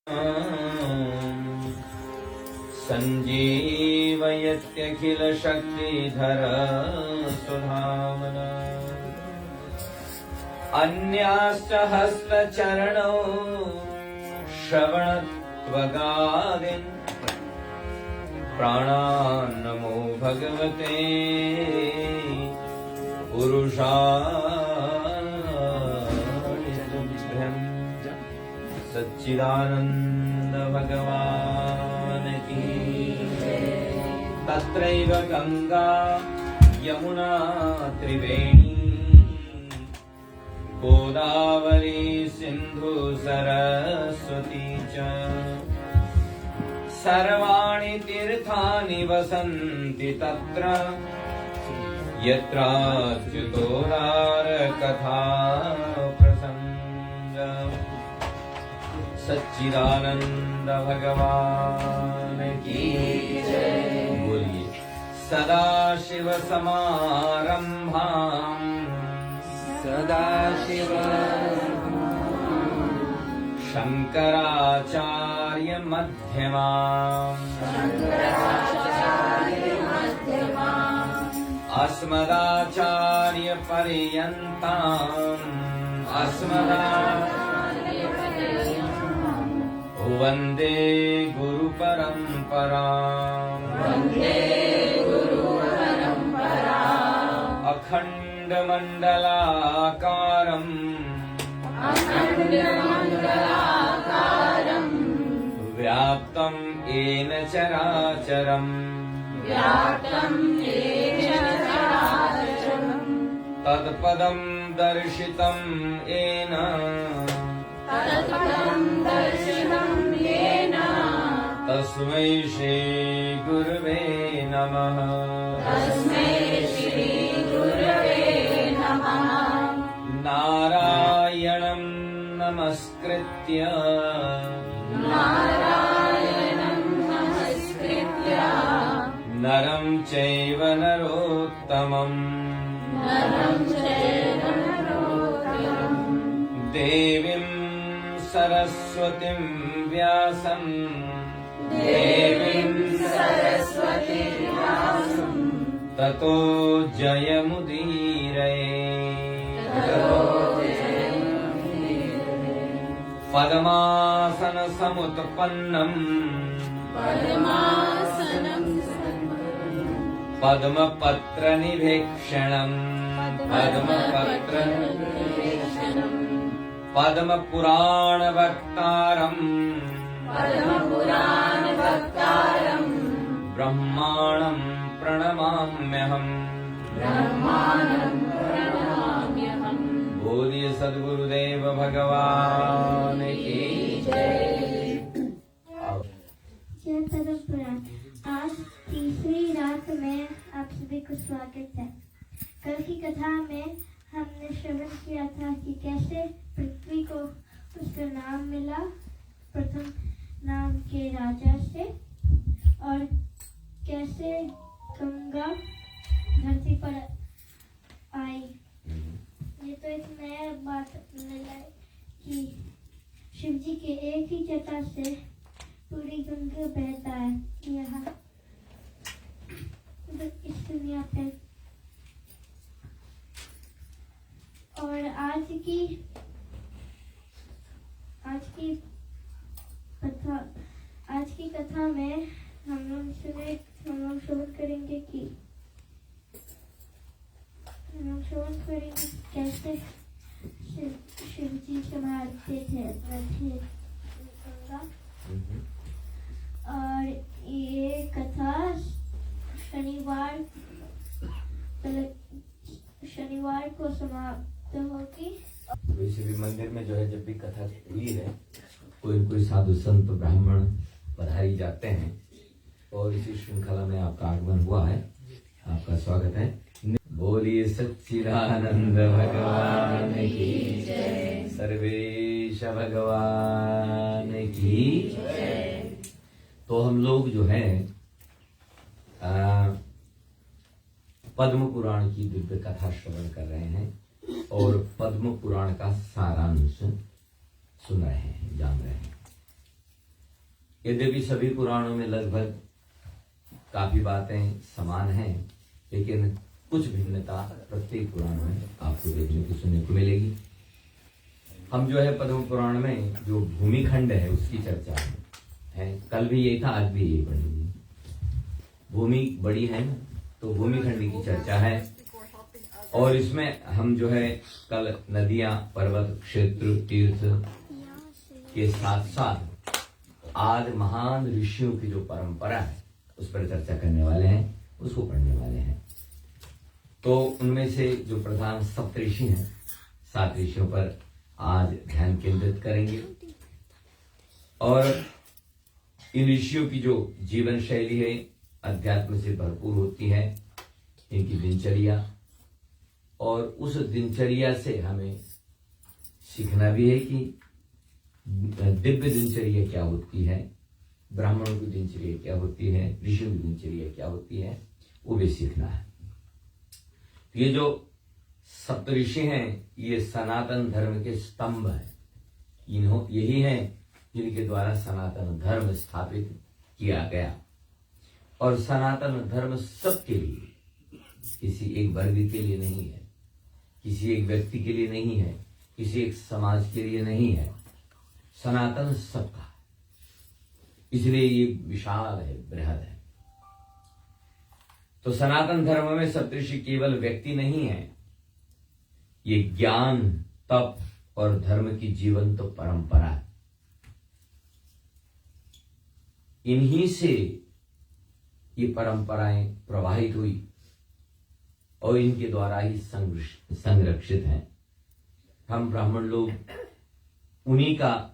संजीवयत्यखिलशक्तिधर सुधामना अन्याश्च हस्तचरणौ श्रवणत्वगादीन् प्राणान् नमो भगवते पुरुषाय तुभ्यं। सच्चिदानन्द भगवान की तत्रैव गंगा यमुना त्रिवेणी गोदावरी सिंधु सरस्वती च सर्वाणि तीर्थानि वसन्ति तत्र यत्राच्युतोदार कथा प्रसंग। सच्चिदानंद भगवान की बोलिए। सदाशिव समारंभां सदाशिव शंकराचार्य मध्यमाम् अस्मदाचार्य पर्यन्ताम् वन्दे गुरु परम्पराम् अखंड मंडलाकारम् व्याप्तं येन चराचरम् तत्पदं दर्शितं येन तस्मै श्री गुरवे नमः। नारायणं नमस्कृत्य नरं चैव नरोत्तमम् देवीं सरस्वतीं व्यासं ततो जयमुदीरये। पद्मासन समुत्पन्नम् पद्मपत्र निभीक्षणम् पद्म पुराण वक्तारम् ब्रह्माणं प्रणमाम्यहम्। बोलिए सद्गुरुदेव भगवान की जय परम। आज तीसरी रात में आप सभी को स्वागत है। कल की कथा में हमने श्रवण किया था कि कैसे पृथ्वी को उसका नाम मिला प्रथम नाम के राजा से, और कैसे गंगा धरती पर आई। ये तो एक नया बात मिला कि शिव जी के एक ही जटा से पूरी गंगा बहता है यहाँ इस दुनिया पे। और आज की कथा में हम लोग श्रवण करेंगे कैसे शिव जी संभालते थे गंगा। और ये कथा शनिवार को समाप्त होगी। वैसे भी मंदिर में जो है जब भी कथा हुई है कोई साधु संत ब्राह्मण पधारी जाते हैं और इसी श्रृंखला में आपका आगमन हुआ है। आपका स्वागत है। बोलिए सच्चिदानंद भगवान की जय। सर्वेश भगवान की जय। तो हम लोग जो है पद्म पुराण की दिव्य कथा श्रवण कर रहे हैं और पद्म पुराण का सारांश सुन रहे हैं, जान रहे हैं। यद्यपि सभी पुराणों में लगभग काफी बातें समान हैं, लेकिन कुछ भिन्नता प्रत्येक पुराण में आपको देखने को सुनने को मिलेगी। हम जो है पद्म पुराण में जो भूमिखंड है उसकी चर्चा है। कल भी यही था, आज भी यही पढ़ेंगे। भूमि बड़ी है ना, तो भूमिखंड की चर्चा है। और इसमें हम जो है कल नदियां, पर्वत, क्षेत्र, तीर्थ के साथ साथ आज महान ऋषियों की जो परंपरा है उस पर चर्चा करने वाले हैं, उसको पढ़ने वाले हैं। तो उनमें से जो प्रधान सप्तऋषि हैं, 7 ऋषियों पर आज ध्यान केंद्रित करेंगे। और इन ऋषियों की जो जीवन शैली है अध्यात्म से भरपूर होती है, इनकी दिनचर्या, और उस दिनचर्या से हमें सीखना भी है कि दिव्य दिनचर्या क्या होती है, ब्राह्मणों की दिनचर्या क्या होती है, ऋषियों की दिनचर्या क्या होती है, वो भी सीखना है। ये जो सप्तऋषि हैं, ये सनातन धर्म के स्तंभ हैं। यही हैं जिनके द्वारा सनातन धर्म स्थापित किया गया। और सनातन धर्म सबके लिए, किसी एक वर्ग के लिए नहीं है, किसी एक व्यक्ति के लिए नहीं है, किसी एक समाज के लिए नहीं है, सनातन सबका है। इसलिए ये विशाल है, बृहद है। तो सनातन धर्म में सप्तऋषि केवल व्यक्ति नहीं है, ये ज्ञान, तप और धर्म की जीवंत तो परंपरा है। इन्हीं से ये परंपराएं प्रवाहित हुई और इनके द्वारा ही संरक्षित हैं। हम ब्राह्मण लोग उन्हीं का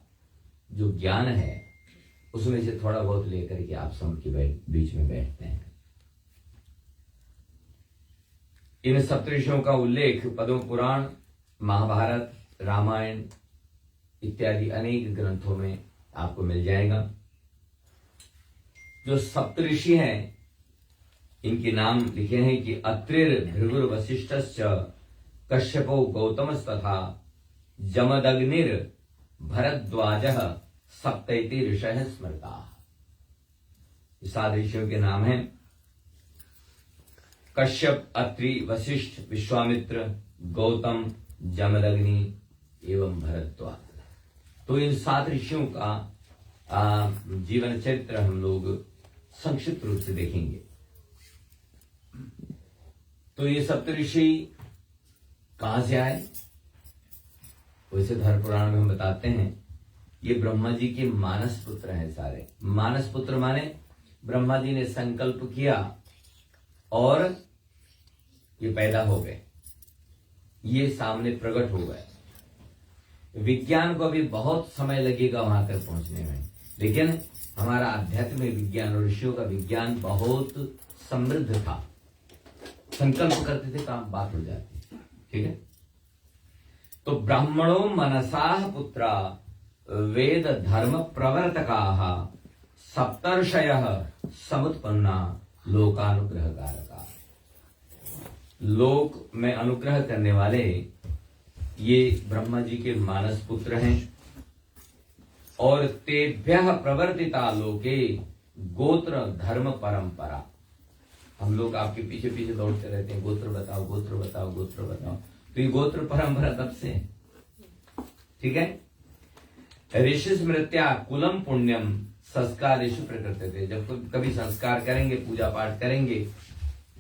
जो ज्ञान है उसमें से थोड़ा बहुत लेकर के आप सबके बीच में बैठते हैं। इन सप्तऋषियों का उल्लेख पद्म पुराण, महाभारत, रामायण इत्यादि अनेक ग्रंथों में आपको मिल जाएगा। जो सप्तऋषि हैं इनके नाम लिखे हैं कि अत्रिर, भृगुर, वशिष्ठश्च, कश्यपो, गौतमस्तथा जमदग्निर, भरद्वाजः सप्तैति ऋषयः स्मृताः। 7 ऋषियों के नाम हैं कश्यप, अत्रि, वशिष्ठ, विश्वामित्र, गौतम, जमदग्नि एवं भरद्वाज। तो इन 7 ऋषियों का जीवन चरित्र हम लोग संक्षिप्त रूप से देखेंगे। तो ये सप्तऋषि कहां से आए? वैसे धर्म पुराण में हम बताते हैं ये ब्रह्मा जी के मानस पुत्र हैं सारे। मानस पुत्र माने ब्रह्मा जी ने संकल्प किया और ये पैदा हो गए, ये सामने प्रकट हो गए। विज्ञान को अभी बहुत समय लगेगा वहां तक पहुंचने में, लेकिन हमारा आध्यात्मिक विज्ञान और ऋषियों का विज्ञान बहुत समृद्ध था। संकल्प करते थे, काम बात हो जाती। ठीक है। तो ब्राह्मणों मनसाह पुत्रा वेद धर्म प्रवर्तकाः सप्तर्षयः समुत्पन्ना लोकानुग्रहकारका। लोक में अनुग्रह करने वाले ये ब्रह्मा जी के मानस पुत्र हैं। और तेभ्यः प्रवर्तिता लोके गोत्र धर्म परंपरा। हम लोग आपके पीछे पीछे दौड़ते रहते हैं, गोत्र बताओ, गोत्र बताओ, गोत्र बताओ। तो ये गोत्र परंपरा तब से। ठीक है। ऋषि स्मृत्या कुलम पुण्यम संस्कारेषु प्रकृते थे। जब कभी संस्कार करेंगे, पूजा पाठ करेंगे,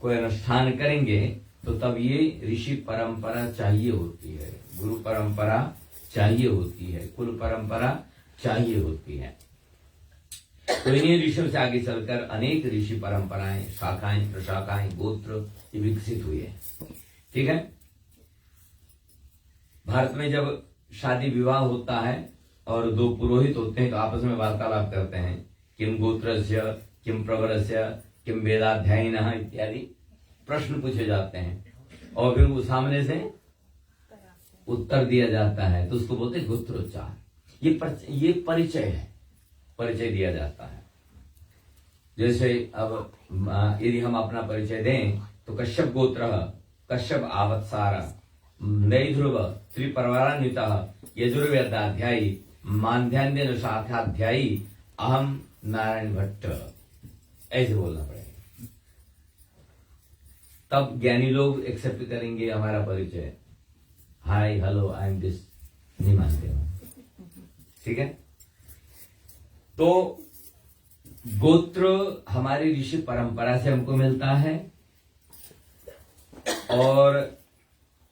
कोई अनुष्ठान करेंगे, तो तब ये ऋषि परंपरा चाहिए होती है, गुरु परंपरा चाहिए होती है, कुल परंपरा चाहिए होती है। तो इन्हीं ऋषियों से आगे चलकर अनेक ऋषि परंपराएं, शाखाएं, प्रशाखाएं, गोत्र ये विकसित हुई है। ठीक है। भारत में जब शादी विवाह होता है और 2 पुरोहित होते हैं तो आपस में वार्तालाप करते हैं, किम गोत्रस्य, किम प्रवरस्य, किम वेदाध्यायिनः इत्यादि प्रश्न पूछे जाते हैं और फिर वो सामने से उत्तर दिया जाता है, तो उसको बोलते हैं गोत्रोच्चार। ये परिचय है, परिचय दिया जाता है। जैसे अब यदि हम अपना परिचय दें तो कश्यप गोत्र, कश्यप आवत्सार, नैध्रुव, त्रिपरवरान्वितः, यजुर्वेदाध्यायी, मान्ध्यान्यन शाखाध्यायी, अहम नारायण भट्ट, ऐसे बोलना पड़ेगा। तब ज्ञानी लोग एक्सेप्ट करेंगे हमारा परिचय। Hi hello I am this नहीं मानते हो, ठीक है। तो गोत्र हमारी ऋषि परंपरा से हमको मिलता है, और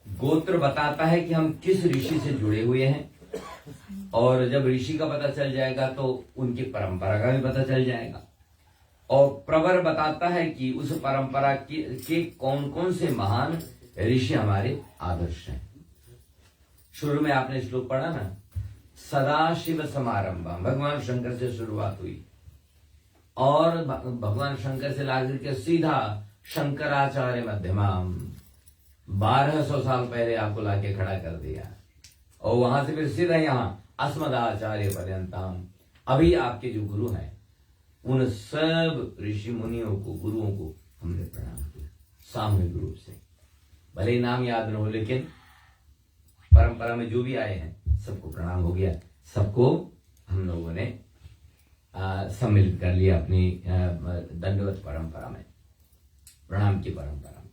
गोत्र बताता है कि हम किस ऋषि से जुड़े हुए हैं, और जब ऋषि का पता चल जाएगा तो उनकी परंपरा का भी पता चल जाएगा। और प्रवर बताता है कि उस परंपरा के कौन कौन से महान ऋषि हमारे आदर्श हैं। शुरू में आपने श्लोक पढ़ा ना, सदाशिव समारंभम, भगवान शंकर से शुरुआत हुई, और भगवान शंकर से लाकर के सीधा शंकराचार्य मध्यमाम, 1200 साल पहले आपको लाके खड़ा कर दिया, और वहां से फिर सीधा यहां अस्मदाचार्य पर्यंतम। अभी आपके जो गुरु हैं उन सब ऋषि मुनियों को, गुरुओं को हमने प्रणाम किया सामूहिक रूप से। भले ही नाम याद न हो, लेकिन परंपरा में जो भी आए हैं सबको प्रणाम हो गया, सबको हम लोगों ने सम्मिलित कर लिया अपनी दंडवत परंपरा में, प्रणाम की परंपरा में।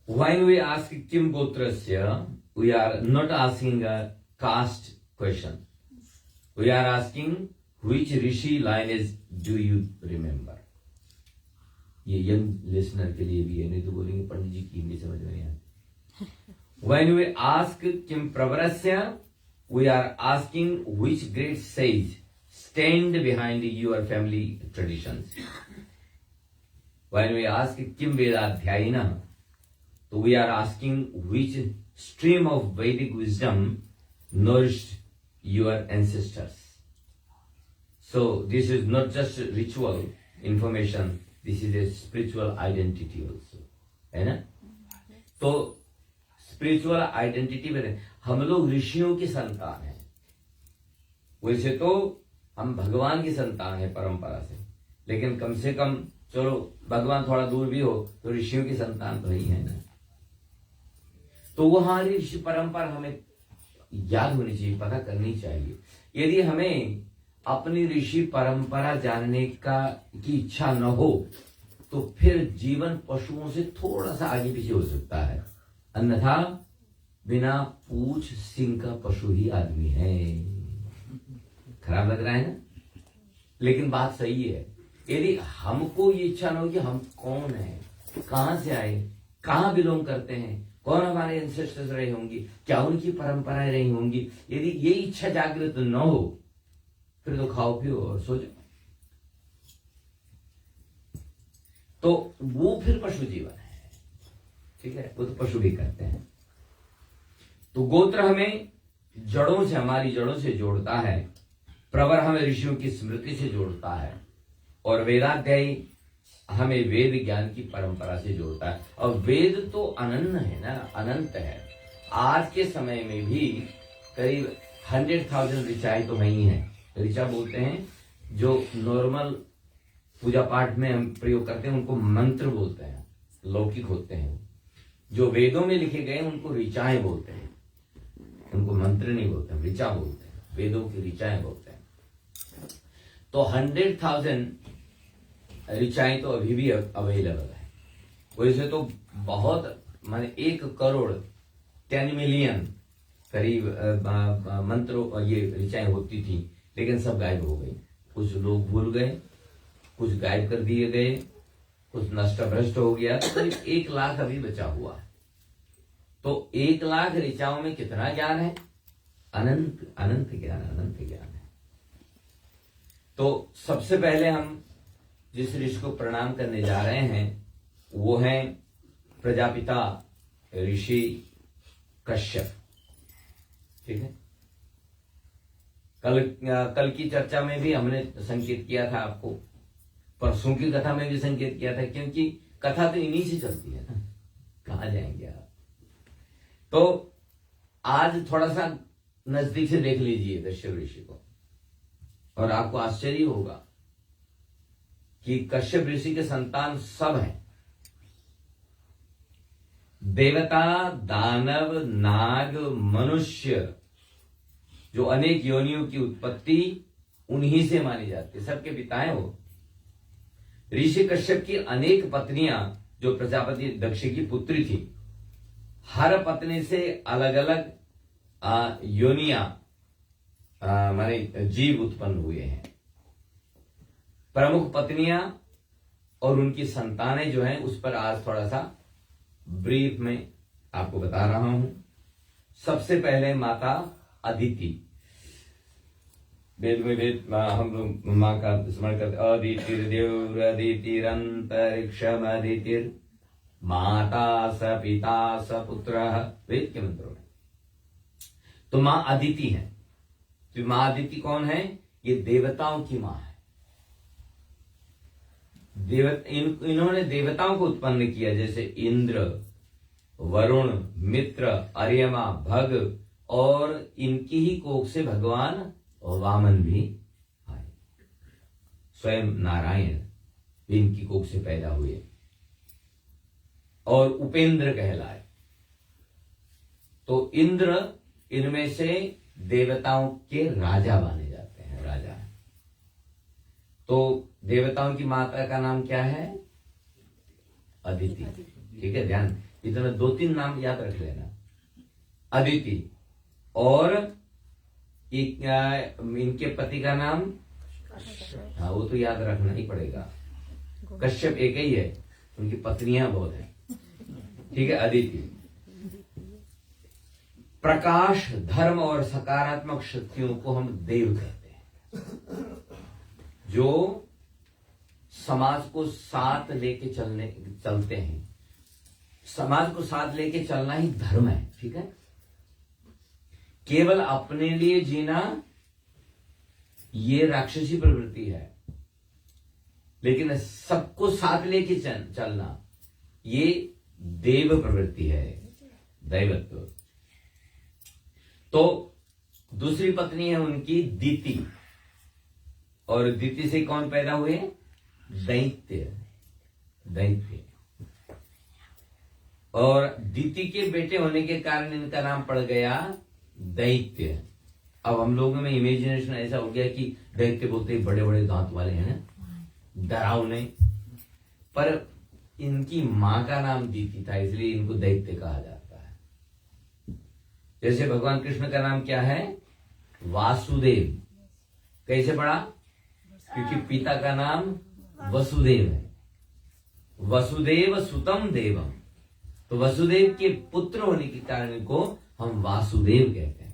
When we ask Kim Gotrasya, we are not asking a caste question. We are asking which rishi lineage do you remember? ये यंग लिसनर के लिए भी है, नहीं तो बोलेंगे पंडित जी की हिंदी समझ में नहीं आती। When we ask Kim Pravarasya, we are asking which great sage stand behind your family traditions. When we ask Kim Vedadhyayina, so we are asking which stream of Vedic wisdom nourished your ancestors. So this is not just ritual information, this is a spiritual identity also, है ना? तो spiritual identity में हम लोग ऋषियों की संतान हैं। वैसे तो हम भगवान की संतान है परंपरा से, लेकिन कम से कम चलो भगवान थोड़ा दूर भी हो तो ऋषियों की संतान तो ही है ना। तो वो हमारी ऋषि परंपरा हमें याद होनी चाहिए, पता करनी चाहिए। यदि हमें अपनी ऋषि परंपरा जानने की इच्छा न हो तो फिर जीवन पशुओं से थोड़ा सा आगे पीछे हो सकता है, अन्यथा बिना पूछ सिंह का पशु ही आदमी है। खराब लग रहा है ना, लेकिन बात सही है। यदि हमको ये इच्छा न हो कि हम कौन है, कहां से आए, कहां बिलोंग करते हैं, कौन हमारे एंसेस्टर्स रहे होंगे, क्या उनकी परंपराएं रही होंगी, यदि ये इच्छा जागृत न हो फिर तो खाओ पियो और सो जाओ, तो वो फिर पशु जीवन है, ठीक है, वो तो पशु भी करते हैं। तो गोत्र हमें जड़ों से, हमारी जड़ों से जोड़ता है, प्रवर हमें ऋषियों की स्मृति से जोड़ता है, और वेदाध्यायी हमें वेद ज्ञान की परंपरा से जोड़ता है। और वेद तो अनन्य है ना, अनंत है। आज के समय में भी करीब 100,000 ऋचाएं तो नहीं है। ऋचा बोलते हैं जो नॉर्मल पूजा पाठ में हम प्रयोग करते हैं, उनको मंत्र बोलते हैं, लौकिक होते हैं। जो वेदों में लिखे गए उनको ऋचाएं बोलते हैं, उनको मंत्र नहीं बोलते हैं, ऋचा बोलते हैं, वेदों की ऋचाएं बोलते हैं। तो 100,000 ऋचाएं तो अभी भी अवेलेबल है। वैसे तो बहुत, माने 1 करोड़ 10 मिलियन करीब मंत्रों ये ऋचाएं होती थी, लेकिन सब गायब हो गई। कुछ लोग भूल गए, कुछ गायब कर दिए गए, कुछ नष्ट भ्रष्ट हो गया, तो करीब 1 लाख अभी बचा हुआ है। तो 1 लाख ऋचाओं में कितना ज्ञान है? अनंत अनंत ज्ञान, अनंत ज्ञान है। तो सबसे पहले हम जिस ऋषि को प्रणाम करने जा रहे हैं वो हैं प्रजापिता ऋषि कश्यप, ठीक है। कल की चर्चा में भी हमने संकेत किया था आपको, परसों की कथा में भी संकेत किया था, क्योंकि कथा तो इन्हीं से चलती है ना, कहां जाएंगे आप। तो आज थोड़ा सा नजदीक से देख लीजिए कश्यप ऋषि को, और आपको आश्चर्य होगा कि कश्यप ऋषि के संतान सब हैं। देवता, दानव, नाग, मनुष्य, जो अनेक योनियों की उत्पत्ति उन्हीं से मानी जाती है, सबके पिता हैं वो। ऋषि कश्यप की अनेक पत्नियां जो प्रजापति दक्ष की पुत्री थी, हर पत्नी से अलग अलग योनिया माने जीव उत्पन्न हुए हैं। प्रमुख पत्नियां और उनकी संतानें जो हैं उस पर आज थोड़ा सा ब्रीफ में आपको बता रहा हूं। सबसे पहले माता अदिति। वेद में हम लोग माँ का स्मरण करते, अदितिरंतरिक्षम अदितिर माता स पिता स पुत्र, वेद के मंत्रों में। तो माँ अदिति है। तो माँ अदिति कौन है? ये देवताओं की माँ है। इन्होंने देवताओं को उत्पन्न किया, जैसे इंद्र, वरुण, मित्र, अर्यमा, भग, और इनकी ही कोख से भगवान वामन भी आए। स्वयं नारायण भी इनकी कोख से पैदा हुए और उपेंद्र कहलाए। तो इंद्र इनमें से देवताओं के राजा माने जाते हैं, राजा। तो देवताओं की माता का नाम क्या है? अदिति। ठीक है, ध्यान, इतना 2-3 नाम याद रख लेना। अदिति, और इनके पति का नाम, हाँ वो तो याद रखना ही पड़ेगा। कश्यप एक ही है, उनकी पत्नियां बहुत हैं। ठीक है, अदिति। प्रकाश, धर्म और सकारात्मक शक्तियों को हम देव कहते हैं, जो समाज को साथ लेके चलते हैं। समाज को साथ लेके चलना ही धर्म है। ठीक है, केवल अपने लिए जीना ये राक्षसी प्रवृत्ति है, लेकिन सबको साथ लेके चलना ये देव प्रवृत्ति है, दैवत्व। तो दूसरी पत्नी है उनकी दीति, और दीति से कौन पैदा हुए? दैत्य। दैत्य। और दीति के बेटे होने के कारण इनका नाम पड़ गया दैत्य। अब हम लोगों में इमेजिनेशन ऐसा हो गया कि दैत्य बोलते ही बड़े बड़े दांत वाले हैं ना, डरावने, पर इनकी मां का नाम दीति था, इसलिए इनको दैत्य कहा जाता है। जैसे भगवान कृष्ण का नाम क्या है? वासुदेव। कैसे पड़ा? क्योंकि पिता का नाम वसुदेव है। वसुदेव सुतम देवम, तो वसुदेव के पुत्र होने के कारण इनको हम वासुदेव कहते हैं।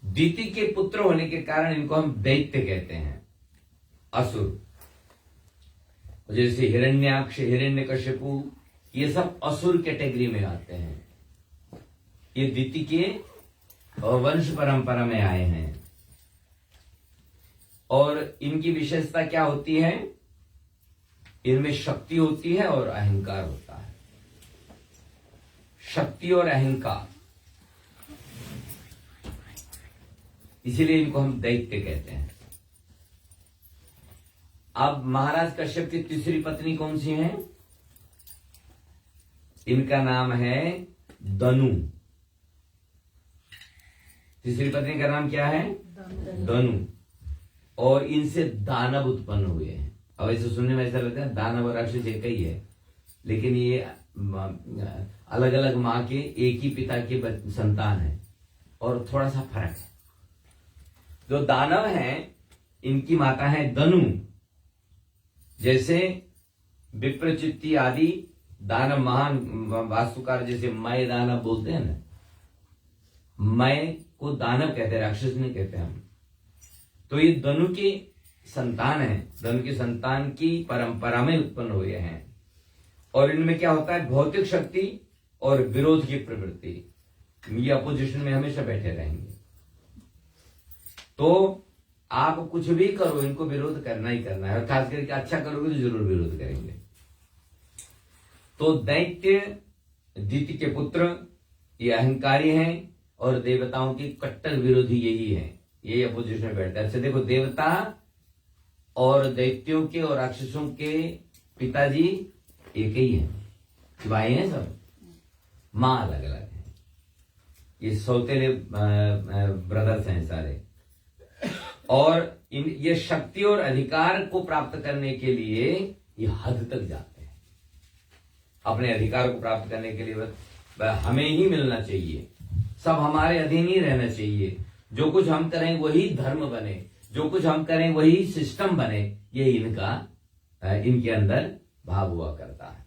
दीति के पुत्र होने के कारण इनको हम दैत्य कहते हैं, असुर। जैसे हिरण्याक्ष, हिरण्यकशिपु, ये सब असुर कैटेगरी में आते हैं। ये दीति के वंश परंपरा में आए हैं। और इनकी विशेषता क्या होती है? इनमें शक्ति होती है और अहंकार होता है। शक्ति और अहंकार, इसीलिए इनको हम दैत्य कहते हैं। अब महाराज कश्यप की तीसरी पत्नी कौन सी है? इनका नाम है दनु। तीसरी पत्नी का नाम क्या है? दनु। और इनसे दानव उत्पन्न हुए हैं। अब ऐसे सुनने में ऐसा लगता है दानव और राक्षस एक ही है, लेकिन ये अलग अलग माँ के एक ही पिता के संतान है, और थोड़ा सा फर्क है। जो दानव हैं इनकी माता है दनु। जैसे विप्रचित्ती आदि दानव महान वास्तुकार जैसे मय दानव बोलते हैं ना, मय को दानव कहते हैं, राक्षस नहीं कहते हम। तो ये दनु की संतान है, दनु की संतान की परंपरा में उत्पन्न हुए हैं। और इनमें क्या होता है? भौतिक शक्ति और विरोध की प्रवृत्ति, ये अपोजिशन में हमेशा बैठे रहेंगे। तो आप कुछ भी करो, इनको विरोध करना ही करना है, और खास करके अच्छा करोगे तो जरूर विरोध करेंगे। तो दैत्य दीति के पुत्र ये अहंकारी हैं, और देवताओं की कट्टर विरोधी यही है, यही अपोजिशन में बैठता है। अच्छा देखो, देवता और दैत्यों के और राक्षसों के पिताजी एक ही है, भाई हैं सब, मां अलग अलग है। ये सौतेले ब्रदर्स हैं सारे। और ये शक्ति और अधिकार को प्राप्त करने के लिए ये हद तक जाते हैं। अपने अधिकार को प्राप्त करने के लिए हमें ही मिलना चाहिए, सब हमारे अधीन ही रहना चाहिए, जो कुछ हम करें वही धर्म बने, जो कुछ हम करें वही सिस्टम बने, ये इनके अंदर भाव हुआ करता है।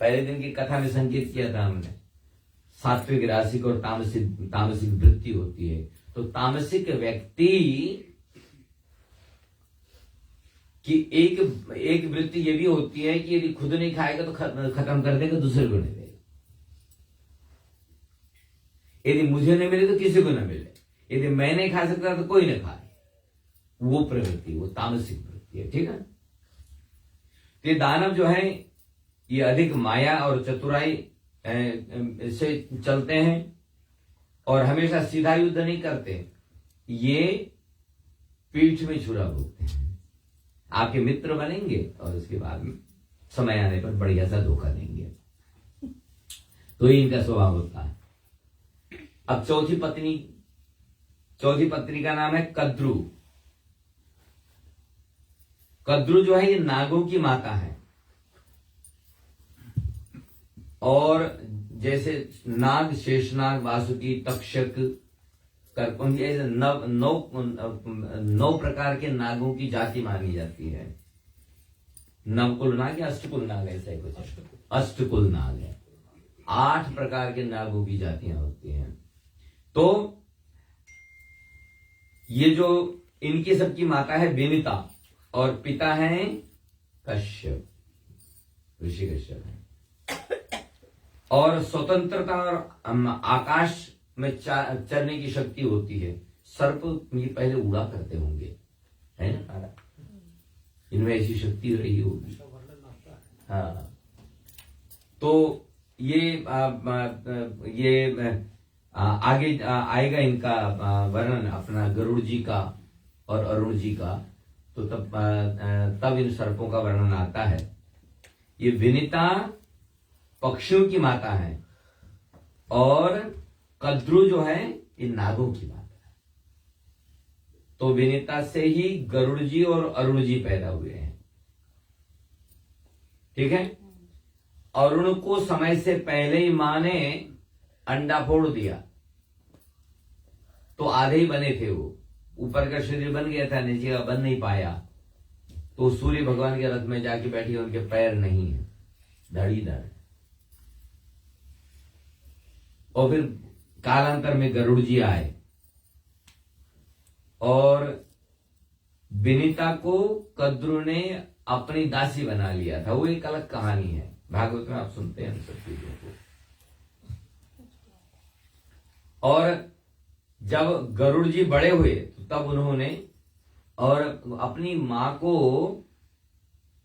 पहले दिन की कथा में संकेत किया था हमने, सात्विक, रासिक और तामसिक वृत्ति होती है। तो तामसिक व्यक्ति की एक वृत्ति ये भी होती है कि यदि खुद नहीं खाएगा तो खत्म कर देगा, दूसरे को नहीं देगा। यदि मुझे नहीं मिले तो किसी को न मिले, यदि मैं नहीं खा सकता तो कोई न खाए, वो प्रवृत्ति, वो तामसिक वृत्ति है। ठीक है। तो ये दानव जो है ये अधिक माया और चतुराई से चलते हैं और हमेशा सीधा युद्ध नहीं करते, ये पीठ में छुरा भोगते हैं। आपके मित्र बनेंगे और उसके बाद में समय आने पर बढ़िया सा धोखा देंगे, तो ये इनका स्वभाव होता है। अब चौथी पत्नी का नाम है कद्रू। कद्रू जो है ये नागों की माता है, और जैसे नाग, शेषनाग, वासुकी, तक्षक, करकुंड, ऐसे 9 प्रकार के नागों की जाति मानी जाती है। नवकुल नाग या अष्टकुल नाग, ऐसा ही कुछ अष्टकुल नाग है। 8 प्रकार के नागों की जातियां होती हैं। तो ये जो इनकी सबकी माता है विनिता और पिता है कश्यप, ऋषि कश्यप है। और स्वतंत्रता और आकाश में चरने की शक्ति होती है। सर्प ये पहले उड़ा करते होंगे, है ना, इनमें ऐसी शक्ति रही होगी। हाँ, तो ये आगे आएगा इनका वर्णन अपना गरुड़ जी का और अरुण जी का, तो तब इन सर्पों का वर्णन आता है। ये विनिता पक्षियों की माता है और कद्रू जो है ये नागों की माता है। तो विनिता से ही गरुड़ जी और अरुण जी पैदा हुए हैं। ठीक है। अरुण को समय से पहले ही मां ने अंडा फोड़ दिया, तो आधे ही बने थे वो, ऊपर का शरीर बन गया था, नीचे का बन नहीं पाया। तो सूर्य भगवान के रथ में जाके बैठी, उनके पैर नहीं है, धड़ी धड़। और फिर कालांतर में गरुड़ जी आए और विनिता को कद्रू ने अपनी दासी बना लिया था। वो एक अलग कहानी है, भागवत में आप सुनते हैं सब चीजों को। और जब गरुड़ जी बड़े हुए तो तब उन्होंने और अपनी मां को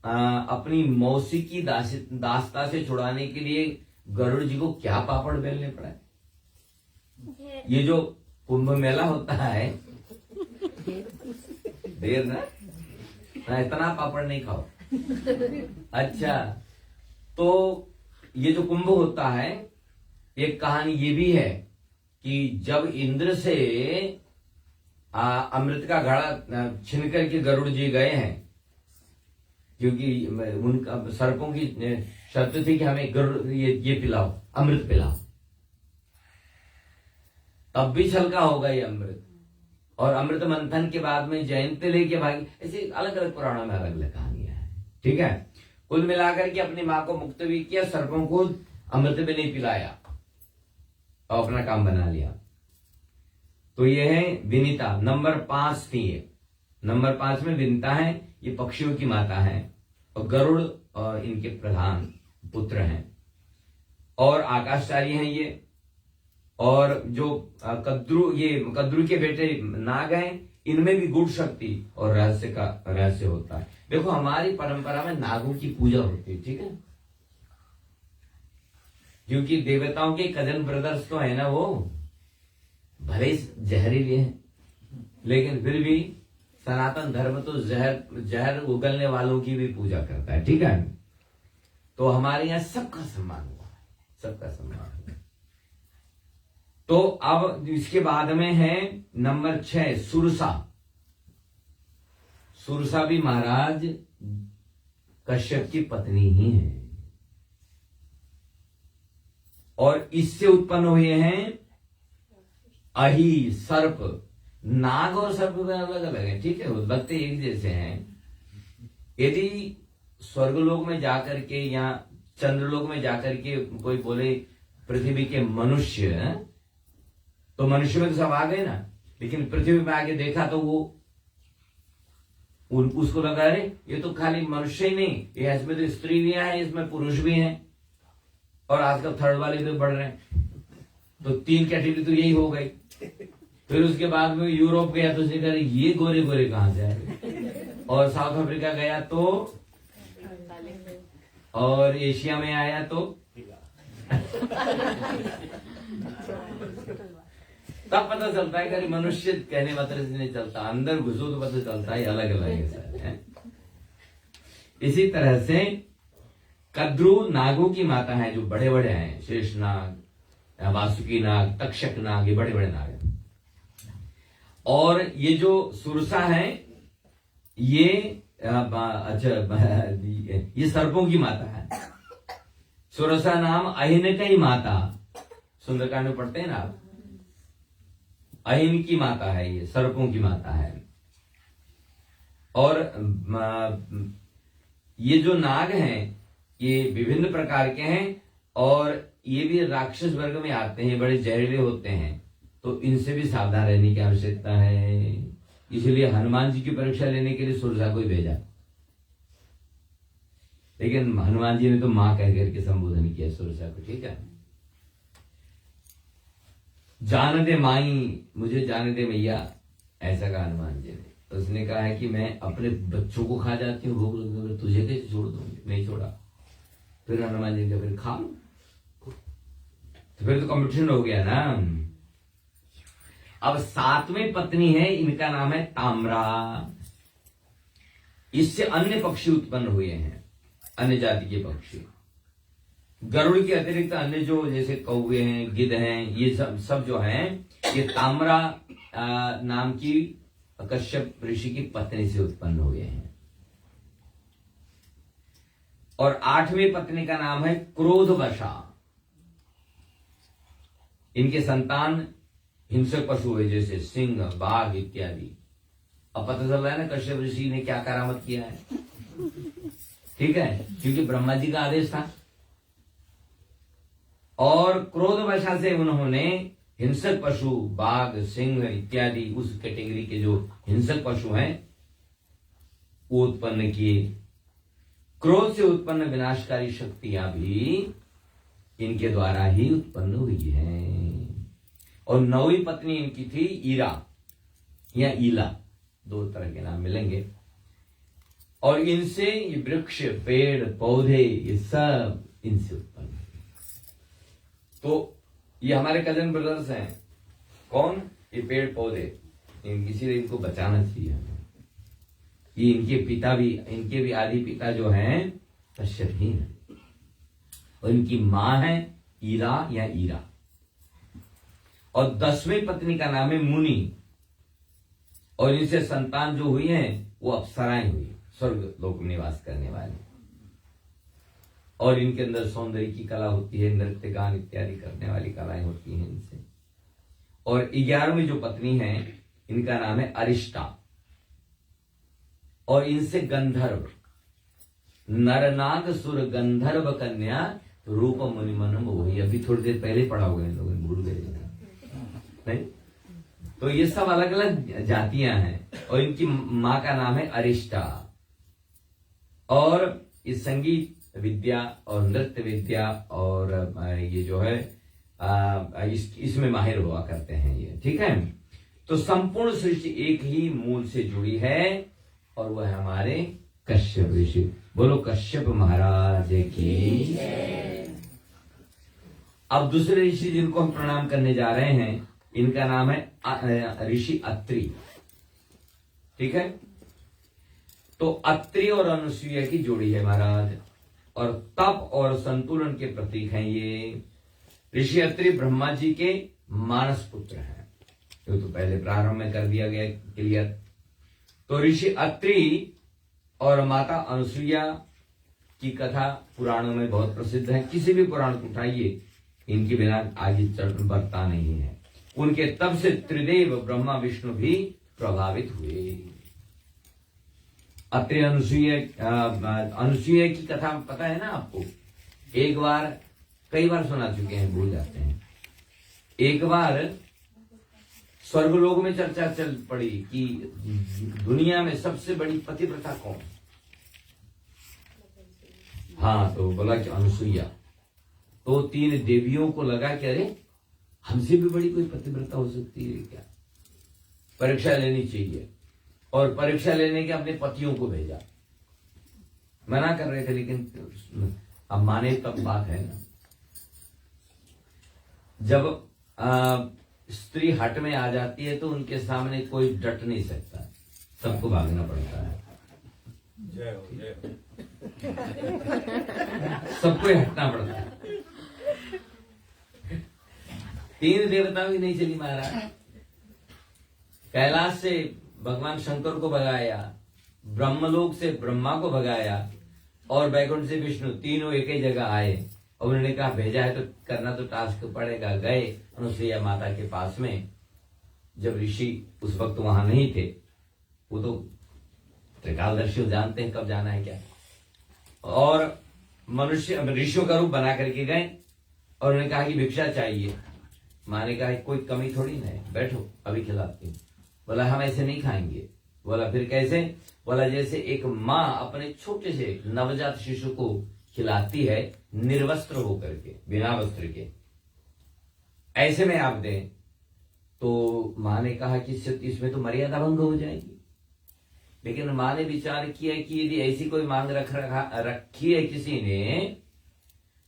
अपनी मौसी की दासता से छुड़ाने के लिए गरुड़ जी को क्या पापड़ बेलने पड़ा। ये जो कुंभ मेला होता है, देर ना इतना पापड़ नहीं खाओ। अच्छा, तो ये जो कुंभ होता है, एक कहानी ये भी है कि जब इंद्र से अमृत का घड़ा छीन करके गरुड़ जी गए हैं, क्योंकि उनका सर्पों की शर्त थी कि हमें गरुड़ ये पिलाओ, अमृत पिलाओ, तब भी छलका होगा ये अमृत। और अमृत मंथन के बाद में जयंती लेके भागी। ऐसे अलग अलग पुराणों में अलग अलग कहानियां हैं। ठीक है। कुल मिलाकर के अपनी मां को मुक्त भी किया, सर्पों को अमृत भी नहीं पिलाया और अपना काम बना लिया। तो ये है विनिता। नंबर 5 थी ये। नंबर 5 में विनिता है, ये पक्षियों की माता है और गरुड़ और इनके प्रधान पुत्र हैं और आकाशचारी हैं ये। और जो कद्रू के बेटे नाग हैं, इनमें भी गुड़ शक्ति और रहस्य होता है। देखो हमारी परंपरा में नागों की पूजा होती है। ठीक है। क्योंकि देवताओं के कजन ब्रदर्स तो है ना, वो भले जहरीले हैं, लेकिन फिर भी सनातन धर्म तो जहर उगलने वालों की भी पूजा करता है। ठीक है। तो हमारे यहाँ सबका सम्मान हुआ है, सबका सम्मान हुआ। तो अब इसके बाद में है नंबर 6 सुरसा। सुरसा भी महाराज कश्यप की पत्नी ही है, और इससे उत्पन्न हुए हैं अहि, सर्प। नाग और सर्प में अलग अलग है, ठीक है, लगते एक जैसे हैं। यदि स्वर्गलोक में जाकर के या चंद्रलोक में जाकर के कोई बोले पृथ्वी के मनुष्य, तो मनुष्य में तो सब आ गए ना, लेकिन पृथ्वी में आके देखा तो वो उसको लगा अरे ये तो खाली मनुष्य ही नहीं, ये इसमें तो स्त्री भी है, इसमें पुरुष भी हैं, और आजकल थर्ड वाले भी बढ़ रहे हैं, तो 3 कैटेगरी तो यही हो गई। फिर उसके बाद में यूरोप गया तो उसने कहा ये गोरे गोरे कहां से आए, और साउथ अफ्रीका गया तो, और एशिया में आया तो तब पता चलता है कि मनुष्य कहने मात्र से नहीं चलता, अंदर घुसो तो पता चलता है अलग अलग है सर। इसी तरह से कद्रु नागों की माता है, जो बड़े बड़े हैं, शेष नाग, वासुकी नाग, तक्षक नाग, ये बड़े बड़े नाग हैं। और ये जो सुरसा है ये ये सर्पों की माता है। सुरसा नाम अहिन का ही माता, सुंदरकांड में पढ़ते हैं ना आप, अहिन की माता है, ये सर्पों की माता है। और ये जो नाग हैं ये विभिन्न प्रकार के हैं, और ये भी राक्षस वर्ग में आते हैं, बड़े जहरीले होते हैं, तो इनसे भी सावधान रहने की आवश्यकता है। इसलिए हनुमान जी की परीक्षा लेने के लिए सुरसा को ही भेजा, लेकिन हनुमान जी ने तो मां कह करके संबोधन किया सुरसा को, ठीक है। जान दे माई, मुझे जाने दे मैया, ऐसा कहा हनुमान जी ने। उसने कहा है कि मैं अपने बच्चों को खा जाती हूँ, भूख लगी, तुझे कैसे छोड़ दूंगी, नहीं छोड़ा। फिर हनुमान जी ने फिर खा लो, तो फिर तो कंपटीशन हो गया ना। अब 7वीं पत्नी है, इनका नाम है ताम्रा। इससे अन्य पक्षी उत्पन्न हुए हैं, अन्य जाति के पक्षी। गरुड़ के अतिरिक्त अन्य जो जैसे कौवे हैं, गिद्ध हैं, ये सब जो हैं, ये ताम्रा नाम की कश्यप ऋषि की पत्नी से उत्पन्न हुए हैं। और 8वीं पत्नी का नाम है क्रोधवशा। इनके संतान हिंसक पशु हुए, जैसे सिंह, बाघ इत्यादि। अब पता चल रहा है ना कश्यप ऋषि ने क्या करामत किया है, ठीक है, क्योंकि ब्रह्मा जी का आदेश था। और क्रोधवशा से उन्होंने हिंसक पशु, बाघ, सिंह इत्यादि, उस कैटेगरी के जो हिंसक पशु हैं वो उत्पन्न किए। क्रोध से उत्पन्न विनाशकारी शक्तियां भी इनके द्वारा ही उत्पन्न हुई हैं। और 9वीं पत्नी इनकी थी ईरा या ईला, 2 तरह के नाम मिलेंगे। और इनसे ये वृक्ष, पेड़, पौधे, ये सब इनसे उत्पन्न हुए। तो ये हमारे कजन ब्रदर्स हैं। कौन? ये पेड़ पौधे। इसीलिए इनको बचाना चाहिए हमें। ये इनके भी आदि पिता जो हैं कश्यप ही हैं, और इनकी मां है ईरा या ईरा। और 10वीं पत्नी का नाम है मुनि, और इनसे संतान जो हुई हैं वो अप्सराएं हुई, स्वर्ग लोक में निवास करने वाली। और इनके अंदर सौंदर्य की कला होती है, नृत्य गान इत्यादि करने वाली कलाएं होती हैं इनसे। और 11वीं जो पत्नी है इनका नाम है अरिष्टा, और इनसे गंधर्व, नरनाग सुर गंधर्व कन्या रूप मुनि मनम वही। अभी थोड़ी देर पहले पढ़ा हुआ है, लोग भूल गए नहीं। तो ये सब अलग अलग जातियां हैं, और इनकी मां का नाम है अरिष्टा। और इस संगीत विद्या और नृत्य विद्या और ये जो है इसमें माहिर हुआ करते हैं ये, ठीक है। तो संपूर्ण सृष्टि एक ही मूल से जुड़ी है, और वह हमारे कश्यप ऋषि। बोलो कश्यप महाराज की। अब दूसरे ऋषि जिनको हम प्रणाम करने जा रहे हैं, इनका नाम है ऋषि अत्रि, ठीक है। तो अत्रि और अनुसुईया की जोड़ी है महाराज, और तप और संतुलन के प्रतीक हैं ये। ऋषि अत्रि ब्रह्मा जी के मानस पुत्र हैं, ये तो पहले प्रारंभ में कर दिया गया क्लियर। तो ऋषि अत्रि और माता अनुसुईया की कथा पुराणों में बहुत प्रसिद्ध है। किसी भी पुराण को उठाइए, इनके बिना आगे चल बढ़ता नहीं है। उनके तब से त्रिदेव ब्रह्मा विष्णु भी प्रभावित हुए। अत्रि अनुसुईया की कथा पता है ना आपको? एक बार, कई बार सुना चुके हैं, भूल जाते हैं। एक बार स्वर्गलोक में चर्चा चल पड़ी कि दुनिया में सबसे बड़ी पतिव्रता कौन? हाँ, तो बोला कि अनुसुईया। तो 3 देवियों को लगा कि अरे हमसे भी बड़ी कोई पतिव्रता हो सकती है क्या, परीक्षा लेनी चाहिए। और परीक्षा लेने के अपने पतियों को भेजा। मना कर रहे थे, लेकिन अब माने तब बात है ना। जब स्त्री हट में आ जाती है तो उनके सामने कोई डट नहीं सकता, सबको भागना पड़ता है। जय हो, जय हो। सबको हटना पड़ता है। 3 देवता भी नहीं चली महाराज। कैलाश से भगवान शंकर को भगाया, ब्रह्मलोक से ब्रह्मा को भगाया, और बैकुंठ से विष्णु, तीनों एक ही जगह आए। और उन्होंने कहा भेजा है तो करना तो टास्क पड़ेगा। गए अनुसुईया माता के पास में। जब ऋषि उस वक्त वहां नहीं थे, वो तो त्रिकालदर्शी जानते हैं कब जाना है क्या। और मनुष्य ऋषियों का रूप बना करके गए और उन्होंने कहा कि भिक्षा चाहिए। माँ ने कहा कोई कमी थोड़ी ना है, बैठो अभी खिलाती हूँ। बोला हम ऐसे नहीं खाएंगे। बोला फिर कैसे? बोला जैसे एक माँ अपने छोटे से नवजात शिशु को खिलाती है निर्वस्त्र होकर के, बिना वस्त्र के, ऐसे में आप दें। तो माँ ने कहा कि इसमें तो मर्यादा भंग हो जाएगी। लेकिन माँ ने विचार किया कि यदि ऐसी कोई मांग रखी है किसी ने,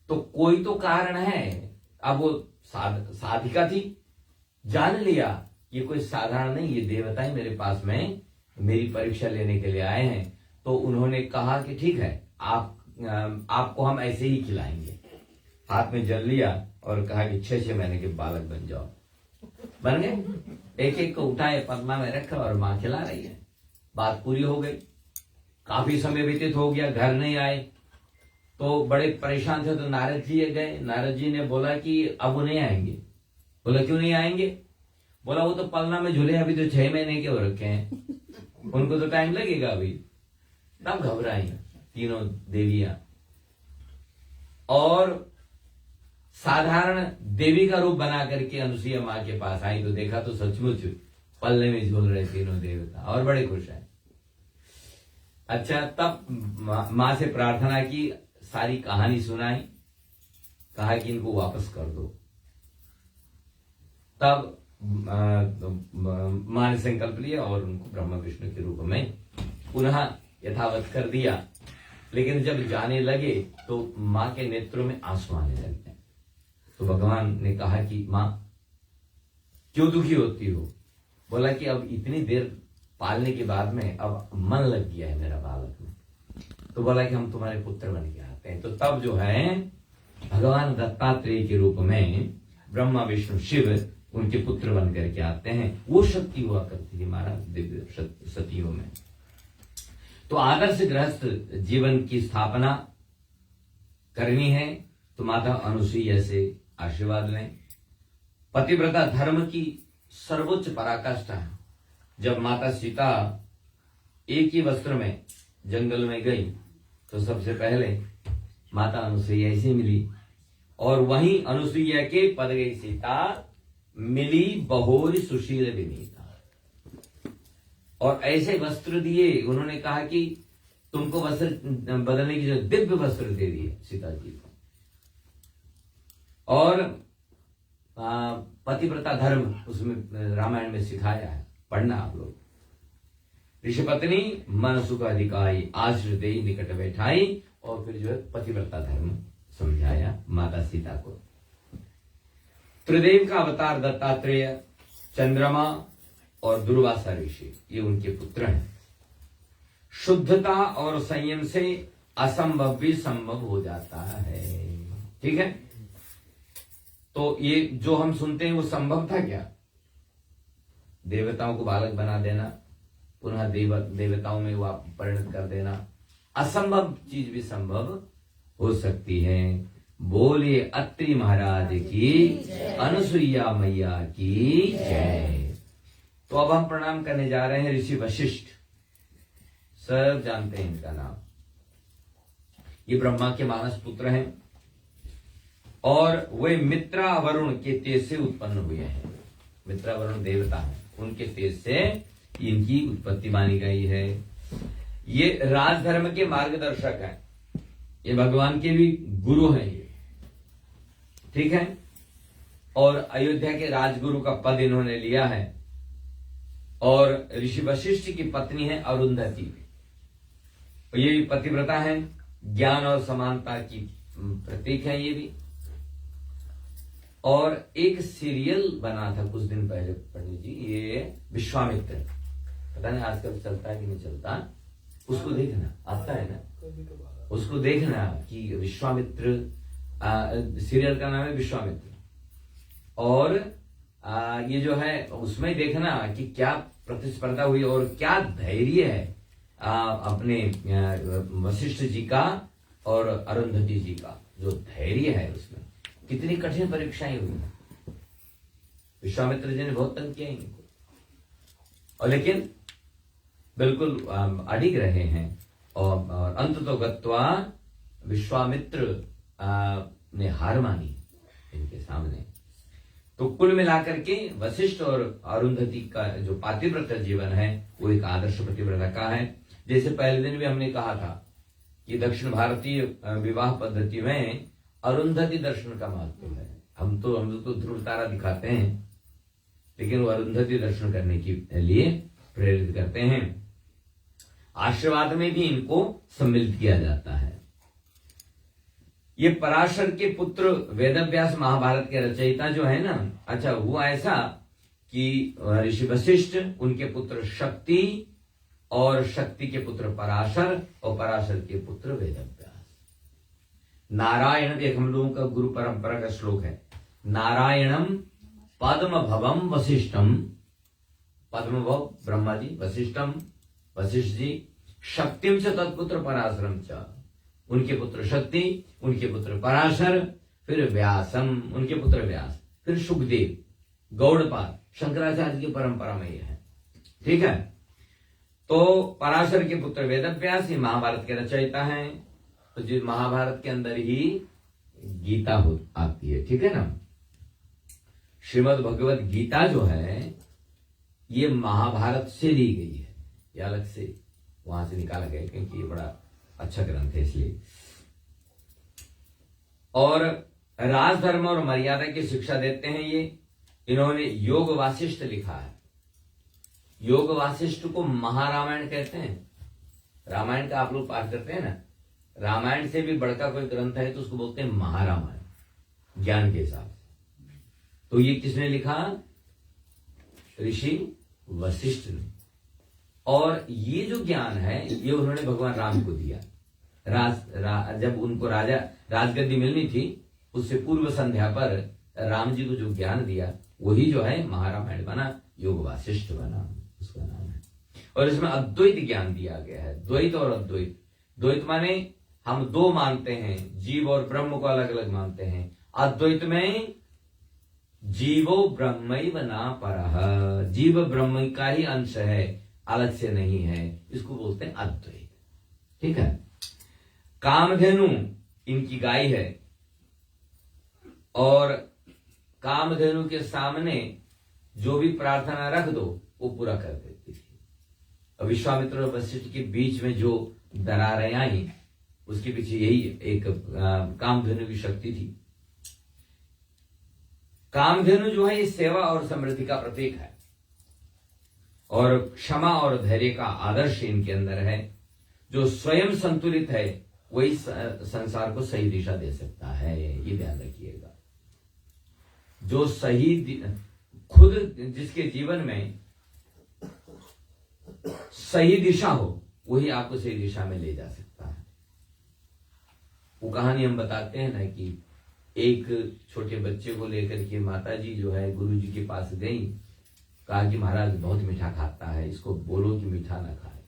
तो कोई तो कारण है। अब वो साधिका थी, जान लिया ये कोई साधारण नहीं, ये देवता ही मेरे पास में मेरी परीक्षा लेने के लिए आए हैं। तो उन्होंने कहा कि ठीक है, आपको हम ऐसे ही खिलाएंगे। हाथ में जल लिया और कहा कि 6 महीने के बालक बन जाओ। बन गए। एक एक को उठाए, पद्मा में रखा और मां खिला रही है। बात पूरी हो गई। काफी समय व्यतीत हो गया, घर नहीं आए तो बड़े परेशान थे। तो नारद जी गए। नारद जी ने बोला कि अब वो नहीं आएंगे। बोला क्यों नहीं आएंगे? बोला वो तो पलना में झूले, अभी तो 6 महीने के हो रखे हैं, उनको तो टाइम लगेगा अभी। तब घबराई तीनों देवियां और साधारण देवी का रूप बना करके अनुसुईया माँ के पास आई। तो देखा तो सचमुच पल्ले में झूल रहे तीनों देवता और बड़े खुश हैं। अच्छा, तब माँ से प्रार्थना की, सारी कहानी सुनाई, कहा कि इनको वापस कर दो। तब माँ ने संकल्प लिया और उनको ब्रह्मा विष्णु के रूप में पुनः यथावत कर दिया। लेकिन जब जाने लगे तो माँ के नेत्रों में आंसू आने लगे। तो भगवान ने कहा कि माँ क्यों दुखी होती हो? बोला कि अब इतनी देर पालने के बाद में अब मन लग गया है मेरा बालक में। तो बोला कि हम तुम्हारे पुत्र बन के आते हैं। तो तब जो है भगवान दत्तात्रेय के रूप में ब्रह्मा विष्णु शिव उनके पुत्र बन करके आते हैं। वो शक्ति हुआ करती थी महाराज दिव्य सतियों में। तो आदर्श गृहस्थ जीवन की स्थापना करनी है तो माता अनुसुईया से आशीर्वाद लें। पतिव्रता धर्म की सर्वोच्च पराकाष्ठा है। जब माता सीता एक ही वस्त्र में जंगल में गई तो सबसे पहले माता अनुसुईया से मिली और वहीं अनुसुईया के पद गई सीता मिली बहोर सुशील विनीता। और ऐसे वस्त्र दिए। उन्होंने कहा कि तुमको वस्त्र बदलने की जो दिव्य वस्त्र दे दिए सीता जी को। और पतिव्रता धर्म उसमें रामायण में सिखाया है, पढ़ना आप लोग। ऋषिपत्नी मन सुख अधिकाई, आश्रय देई निकट बैठाई। और फिर जो है पतिव्रता धर्म समझाया माता सीता को। त्रिदेव का अवतार दत्तात्रेय, चंद्रमा और दुर्वासा ऋषि, ये उनके पुत्र हैं। शुद्धता और संयम से असंभव भी संभव हो जाता है। ठीक है, तो ये जो हम सुनते हैं वो संभव था क्या? देवताओं को बालक बना देना पुनः देवताओं में वह परिणत कर देना, असंभव चीज भी संभव हो सकती है। बोले अत्रि महाराज की, अनुसुईया मैया की जय। तो अब हम प्रणाम करने जा रहे हैं ऋषि वशिष्ठ। सब जानते हैं इनका नाम। ये ब्रह्मा के मानस पुत्र हैं और वे मित्रा वरुण के तेज से उत्पन्न हुए हैं। मित्रा वरुण देवता हैं, उनके तेज से इनकी उत्पत्ति मानी गई है। ये राजधर्म के मार्गदर्शक हैं, ये भगवान के भी गुरु हैं ये, ठीक है। और अयोध्या के राजगुरु का पद इन्होंने लिया है। और ऋषि वशिष्ठ की पत्नी है अरुंधति, ये भी पतिव्रता है, ज्ञान और समानता की प्रतीक है ये भी। और एक सीरियल बना था कुछ दिन पहले पंडित जी, ये विश्वामित्र, पता नहीं आजकल चलता है कि नहीं चलता, उसको देखना, आता है ना, उसको देखना कि विश्वामित्र, सीरियल का नाम है विश्वामित्र। और ये जो है उसमें देखना कि क्या प्रतिस्पर्धा हुई और क्या धैर्य है अपने वशिष्ठ जी का और अरुंधति जी का, जो धैर्य है उसमें, कितनी कठिन परीक्षाएं हुई। विश्वामित्र जी ने बहुत तंग किया इनको, और लेकिन बिल्कुल अडिग रहे हैं। और अंत तो गत्वा विश्वामित्र ने हार मानी इनके सामने। तो कुल मिलाकर के वशिष्ठ और अरुंधति का जो पातिव्रत जीवन है वो एक आदर्श पतिव्रता का है। जैसे पहले दिन भी हमने कहा था कि दक्षिण भारतीय विवाह पद्धति में अरुंधति दर्शन का महत्व है। हम लोग तो ध्रुव तारा दिखाते हैं, लेकिन वो अरुंधति दर्शन करने के लिए प्रेरित करते हैं। आशीर्वाद में भी इनको सम्मिलित किया जाता है। ये पराशर के पुत्र वेदव्यास महाभारत के रचयिता जो है ना, अच्छा हुआ ऐसा कि ऋषि वशिष्ठ, उनके पुत्र शक्ति, और शक्ति के पुत्र पराशर, और पराशर के पुत्र वेदव्यास। नारायण, एक हम लोगों का गुरु परंपरा का श्लोक है, नारायणम पद्म भवम वशिष्ठम, पद्म भव ब्रह्मा जी, वशिष्ठम वशिष्ठ जी, शक्तिम च तत्पुत्र पराशरम च, उनके पुत्र शक्ति, उनके पुत्र पराशर, फिर व्यासम, उनके पुत्र व्यास, फिर सुखदेव, गौड़पाद, शंकराचार्य की परंपरा में यह है, ठीक है। तो पराशर के पुत्र वेदव्यास, ये महाभारत के रचयिता हैं। तो जो महाभारत के अंदर ही गीता आती है, ठीक है ना। श्रीमद् भगवत गीता जो है ये महाभारत से ली गई है, ये अलग से वहां से निकाला गया, क्योंकि ये बड़ा अच्छा ग्रंथ है इसलिए। और राजधर्म और मर्यादा की शिक्षा देते हैं ये। इन्होंने योग वासिष्ठ लिखा है। योग वासिष्ठ को महारामायण कहते हैं। रामायण का आप लोग पाठ करते हैं ना, रामायण से भी बड़का कोई ग्रंथ है तो उसको बोलते हैं महारामायण, ज्ञान के हिसाब से। तो ये किसने लिखा? ऋषि वशिष्ठ ने। और ये जो ज्ञान है ये उन्होंने भगवान राम को दिया। जब उनको राजगद्दी मिलनी थी उससे पूर्व संध्या पर राम जी को जो ज्ञान दिया वही जो है महारामायण बना, योग वासिष्ठ बना, उसका नाम है। और इसमें अद्वैत ज्ञान दिया गया है, द्वैत और अद्वैत। द्वैत माने हम दो मानते हैं, जीव और ब्रह्म को अलग अलग मानते हैं। अद्वैत में जीवो ब्रह्मैव न परः, जीव ब्रह्म का ही अंश है, अलग से नहीं है, इसको बोलते हैं अद्वैत, ठीक है। कामधेनु इनकी गाय है और कामधेनु के सामने जो भी प्रार्थना रख दो वो पूरा कर देती थी। विश्वामित्र और वशिष्ठ के बीच में जो दरारें आई उसके पीछे यही एक कामधेनु की शक्ति थी। कामधेनु जो है ये सेवा और समृद्धि का प्रतीक है और क्षमा और धैर्य का आदर्श इनके अंदर है। जो स्वयं संतुलित है वही संसार को सही दिशा दे सकता है, ये ध्यान रखिएगा। जो सही खुद जिसके जीवन में सही दिशा हो वही आपको सही दिशा में ले जा सकता है। वो कहानी हम बताते हैं ना कि एक छोटे बच्चे को लेकर के माता जी जो है गुरु जी के पास गई, कहा कि महाराज बहुत मीठा खाता है, इसको बोलो कि मीठा ना खाए।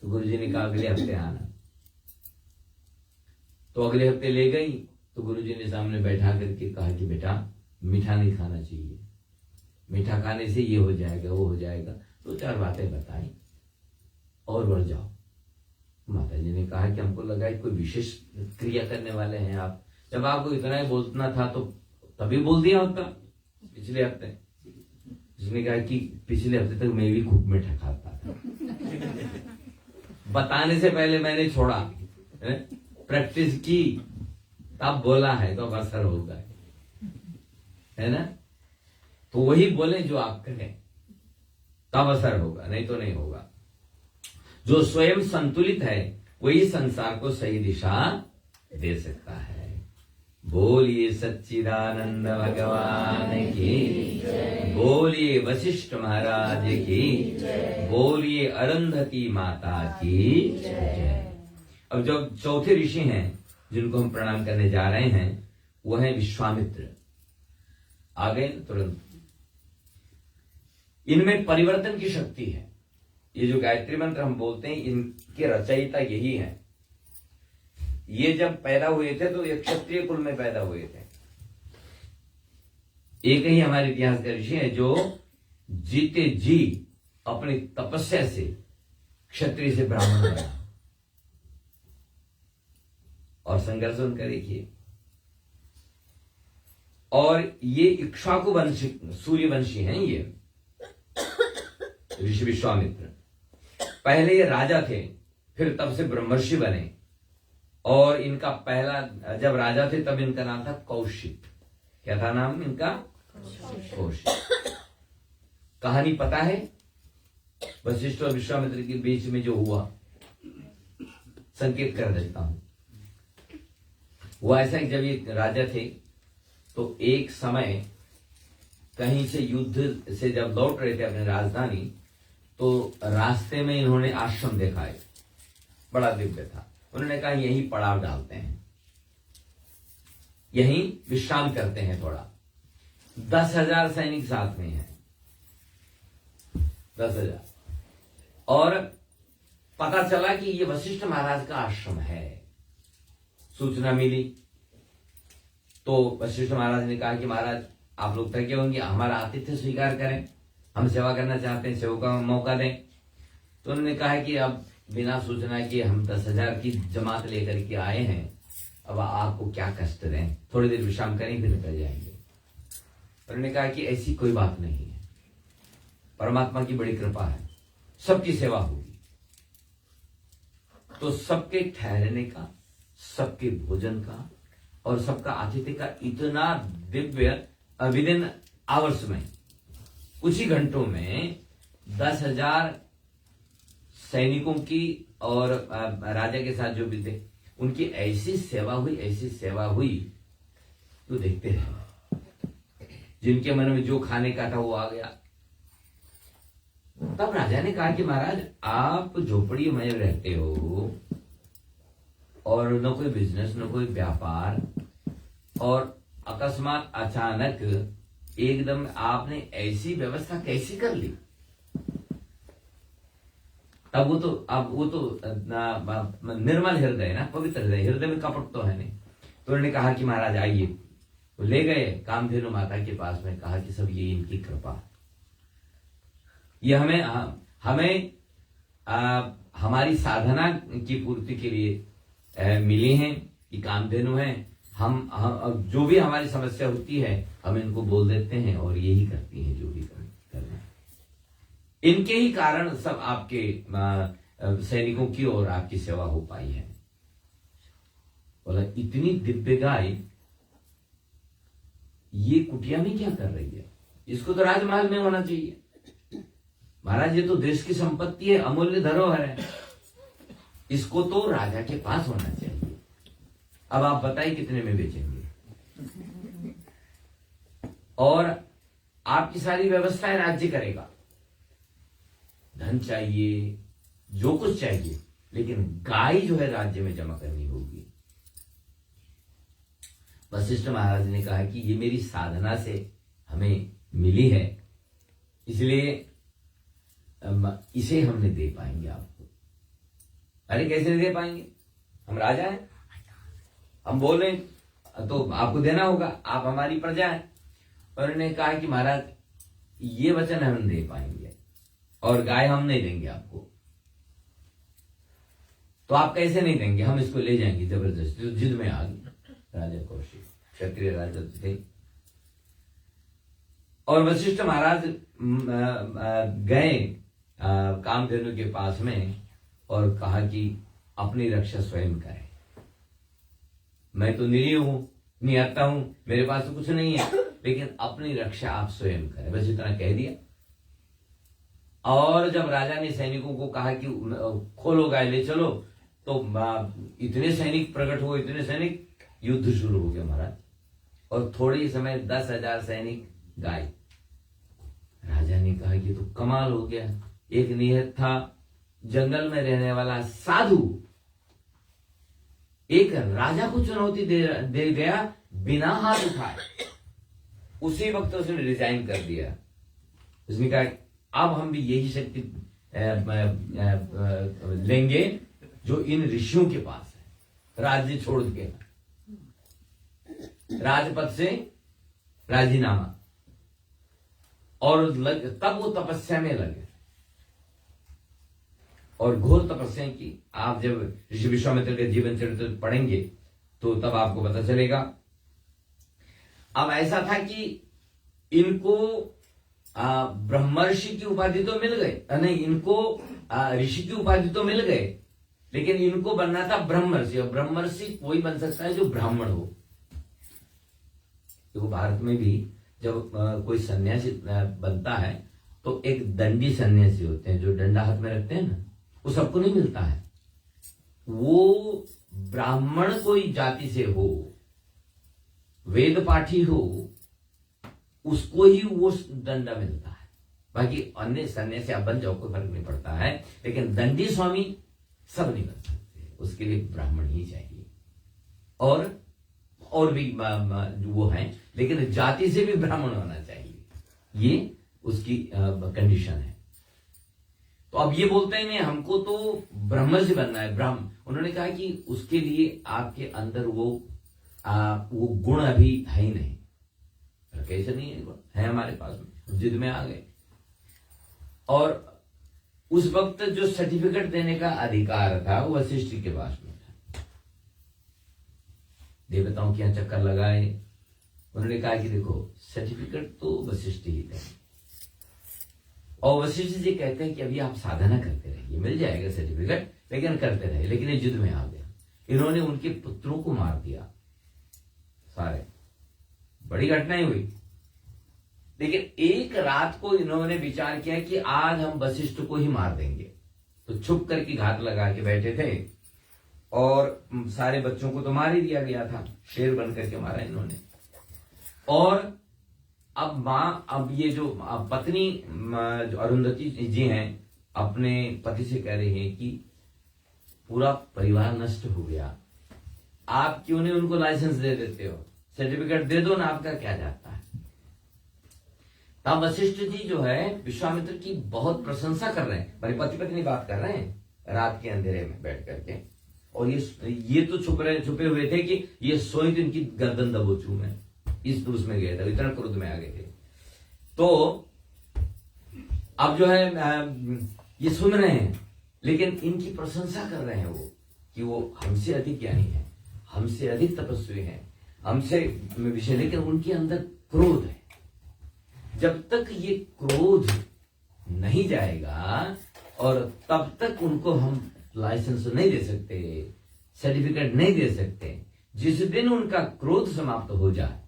तो गुरुजी ने कहा अगले हफ्ते आना। तो अगले हफ्ते ले गई तो गुरुजी ने सामने बैठा करके कहा कि बेटा मीठा नहीं खाना चाहिए, मीठा खाने से ये हो जाएगा वो हो जाएगा, 2-4 बातें बताई और बढ़ जाओ। माता जी ने कहा कि हमको लगा कि कोई विशेष क्रिया करने वाले हैं आप, जब आपको इतना ही बोलना था तो तभी बोल दिया होता पिछले हफ्ते। उसने कहा कि पिछले हफ्ते तक मैं भी खूब मीठा खाता था, बताने से पहले मैंने छोड़ा, प्रैक्टिस की, तब बोला है तो अब असर होगा, है ना। तो वही बोले जो आप कहें, तब असर होगा, नहीं तो नहीं होगा। जो स्वयं संतुलित है वही संसार को सही दिशा दे सकता है। बोलिए सच्चिदानंद भगवान की, बोलिए वशिष्ठ महाराज की, बोलिए अरुंधति माता की जय। अब जो चौथे ऋषि हैं जिनको हम प्रणाम करने जा रहे हैं वो है विश्वामित्र। आ गए तुरंत। इनमें परिवर्तन की शक्ति है। ये जो गायत्री मंत्र हम बोलते हैं इनके रचयिता यही है। ये जब पैदा हुए थे तो ये क्षत्रिय कुल में पैदा हुए थे। एक ही हमारे इतिहास का ऋषि है जो जीते जी अपनी तपस्या से क्षत्रिय से ब्राह्मण बना, और संघर्ष उनका देखिए। और ये इक्ष्वाकु वंशी, सूर्यवंशी हैं ये ऋषि विश्वामित्र। पहले ये राजा थे, फिर तब से ब्रह्मर्षि बने, और इनका पहला जब राजा थे तब इनका नाम था कौशिक। क्या था नाम इनका? कौशिक। कहानी पता है वशिष्ठ और विश्वामित्र के बीच में जो हुआ, संकेत कर देता हूं। वो ऐसा जब ये राजा थे तो एक समय कहीं से युद्ध से जब लौट रहे थे अपनी राजधानी, तो रास्ते में इन्होंने आश्रम देखा है, बड़ा दिव्य था। उन्होंने कहा यहीं पड़ाव डालते हैं, यहीं विश्राम करते हैं थोड़ा। 10,000 सैनिक साथ में हैं, 10,000। और पता चला कि ये वशिष्ठ महाराज का आश्रम है। सूचना मिली तो वशिष्ठ महाराज ने कहा कि महाराज आप लोग थके होंगे, हमारा आतिथ्य स्वीकार करें, हम सेवा करना चाहते हैं, सेवा का मौका दें। तो उन्होंने कहा कि अब बिना सूचना कि हम 10,000 की जमात लेकर के आए हैं, अब आपको क्या कष्ट दें, थोड़ी देर विश्राम करें फिर निकल जाएंगे। उन्होंने कहा कि ऐसी कोई बात नहीं है, परमात्मा की बड़ी कृपा है, सबकी सेवा होगी। तो सबके ठहरने का, सबके भोजन का और सबका आतिथ्य का इतना दिव्य विदिन आवर्स में, कुछ ही घंटों में 10,000 सैनिकों की और राजा के साथ जो भी थे उनकी ऐसी सेवा हुई तो देखते रहे। जिनके मन में जो खाने का था वो आ गया। तब राजा ने कहा कि महाराज आप झोपड़ी में रहते हो और न कोई बिजनेस न कोई व्यापार, और अकस्मात अचानक एकदम आपने ऐसी व्यवस्था कैसी कर ली? तब वो तो निर्मल हृदय ना, पवित्र हृदय में कपट तो है नहीं। तो उन्होंने कहा कि महाराज आइए। तो ले गए कामधेनु माता के पास में, कहा कि सब ये इनकी कृपा, ये हमें हमारी साधना की पूर्ति के लिए मिली हैं, ये कामधेनु हैं। हम जो भी हमारी समस्या होती है हम इनको बोल देते हैं और यही करती हैं जो भी करना है। इनके ही कारण सब आपके सैनिकों की और आपकी सेवा हो पाई है। बोला इतनी दिव्य गाय ये कुटिया में क्या कर रही है? इसको तो राजमहल में होना चाहिए। महाराज ये तो देश की संपत्ति है, अमूल्य धरोहर है, इसको तो राजा के पास होना चाहिए। अब आप बताइए कितने में बेचेंगे? और आपकी सारी व्यवस्थाएं राज्य करेगा, धन चाहिए, जो कुछ चाहिए, लेकिन गाय जो है राज्य में जमा करनी होगी। वशिष्ठ महाराज ने कहा कि ये मेरी साधना से हमें मिली है, इसलिए इसे हम नहीं दे पाएंगे आपको। अरे कैसे नहीं दे पाएंगे, हम राजा हैं, हम बोल रहे हैं तो आपको देना होगा, आप हमारी प्रजा हैं। और उन्होंने कहा कि महाराज ये वचन हम नहीं दे पाएंगे और गाय हम नहीं देंगे आपको। तो आप कैसे नहीं देंगे, हम इसको ले जाएंगे जबरदस्ती। तो जिद में आ गए राजा कौशिक, क्षत्रिय राजा थे। और वशिष्ठ महाराज गए कामधेनु के पास में और कहा कि अपनी रक्षा स्वयं करें, मैं तो निरीह हूं, निहत्ता हूं, मेरे पास तो कुछ नहीं है, लेकिन अपनी रक्षा आप स्वयं करें। बस इतना कह दिया। और जब राजा ने सैनिकों को कहा कि खोलो गाय ले चलो, तो इतने सैनिक प्रकट हुए, इतने सैनिक, युद्ध शुरू हो गया महाराज। और थोड़े ही समय 10,000 सैनिक गाय। राजा ने कहा कि तो कमाल हो गया, एक निहत्था जंगल में रहने वाला साधु एक राजा को चुनौती दे गया बिना हाथ उठाए। उसी वक्त उसने रिजाइन कर दिया। उसने कहा अब हम भी यही शक्ति लेंगे जो इन ऋषियों के पास है, राज्य छोड़ के, राजपद से राजीनामा। और तब वो तपस्या में लगे और घोर तपस्या की। आप जब ऋषि विश्वामित्र के जीवन चरित्र पढ़ेंगे तो तब आपको पता चलेगा। अब ऐसा था कि इनको ब्रह्मर्षि की उपाधि तो मिल गए, नहीं, इनको ऋषि की उपाधि तो मिल गए, लेकिन इनको बनना था ब्रह्मर्षि। और ब्रह्मर्षि कोई बन सकता है जो ब्राह्मण हो। तो भारत में भी जब कोई सन्यासी बनता है तो एक दंडी सन्यासी होते हैं जो डंडा हाथ में रखते हैं ना, वो सबको नहीं मिलता है। वो ब्राह्मण कोई जाति से हो, वेद पाठी हो, उसको ही वो दंडा मिलता है। बाकी अन्य सन्यासी आप बन जाओ, कोई फर्क नहीं पड़ता है, लेकिन दंडी स्वामी सब नहीं बन सकते, उसके लिए ब्राह्मण ही चाहिए। और भी वो हैं, लेकिन जाति से भी ब्राह्मण होना चाहिए, ये उसकी कंडीशन है। तो अब ये बोलते हैं नहीं, हमको तो ब्रह्मर्षि बनना है, ब्राह्मण। उन्होंने कहा कि उसके लिए आपके अंदर वो गुण अभी है ही नहीं। कैसे नहीं है हमारे पास में, जिद में आ गए। और उस वक्त जो सर्टिफिकेट देने का अधिकार था वो वशिष्ठ के पास में था। देवताओं के यहां चक्कर लगाए, उन्होंने कहा कि देखो सर्टिफिकेट तो वशिष्ठ ही देंगे। और वशिष्ठ जी कहते हैं कि अभी आप साधना करते रहिए, मिल जाएगा सर्टिफिकेट, लेकिन करते रहे। लेकिन ये युद्ध में आ गया, इन्होंने उनके पुत्रों को मार दिया सारे, बड़ी घटनाएं हुई। लेकिन एक रात को इन्होंने विचार किया कि आज हम वशिष्ठ को ही मार देंगे। तो छुप करके घात लगा के बैठे थे और सारे बच्चों को तो मार ही दिया गया था, शेर बन करके मारा इन्होंने। और अब ये जो पत्नी जो अरुंधति जी हैं, अपने पति से कह रही हैं कि पूरा परिवार नष्ट हो गया, आप क्यों नहीं उनको लाइसेंस दे देते हो, सर्टिफिकेट दे दो ना, आपका क्या जाता है। तब वशिष्ठ जी जो है विश्वामित्र की बहुत प्रशंसा कर रहे हैं, मेरे पति पत्नी बात कर रहे हैं रात के अंधेरे में बैठ करके। और ये तो छुपे हुए थे कि ये सोई तो इनकी गर्दन दबोचू में, इस पुरुष में गए थे, इतना क्रोध में आ गए थे। तो अब जो है ये सुन रहे हैं, लेकिन इनकी प्रशंसा कर रहे हैं वो कि वो हमसे अधिक ज्ञानी है, हमसे अधिक तपस्वी है, हमसे विषय, लेकिन उनके अंदर क्रोध है। जब तक ये क्रोध नहीं जाएगा और तब तक उनको हम लाइसेंस नहीं दे सकते, सर्टिफिकेट नहीं दे सकते। जिस दिन उनका क्रोध समाप्त हो जाए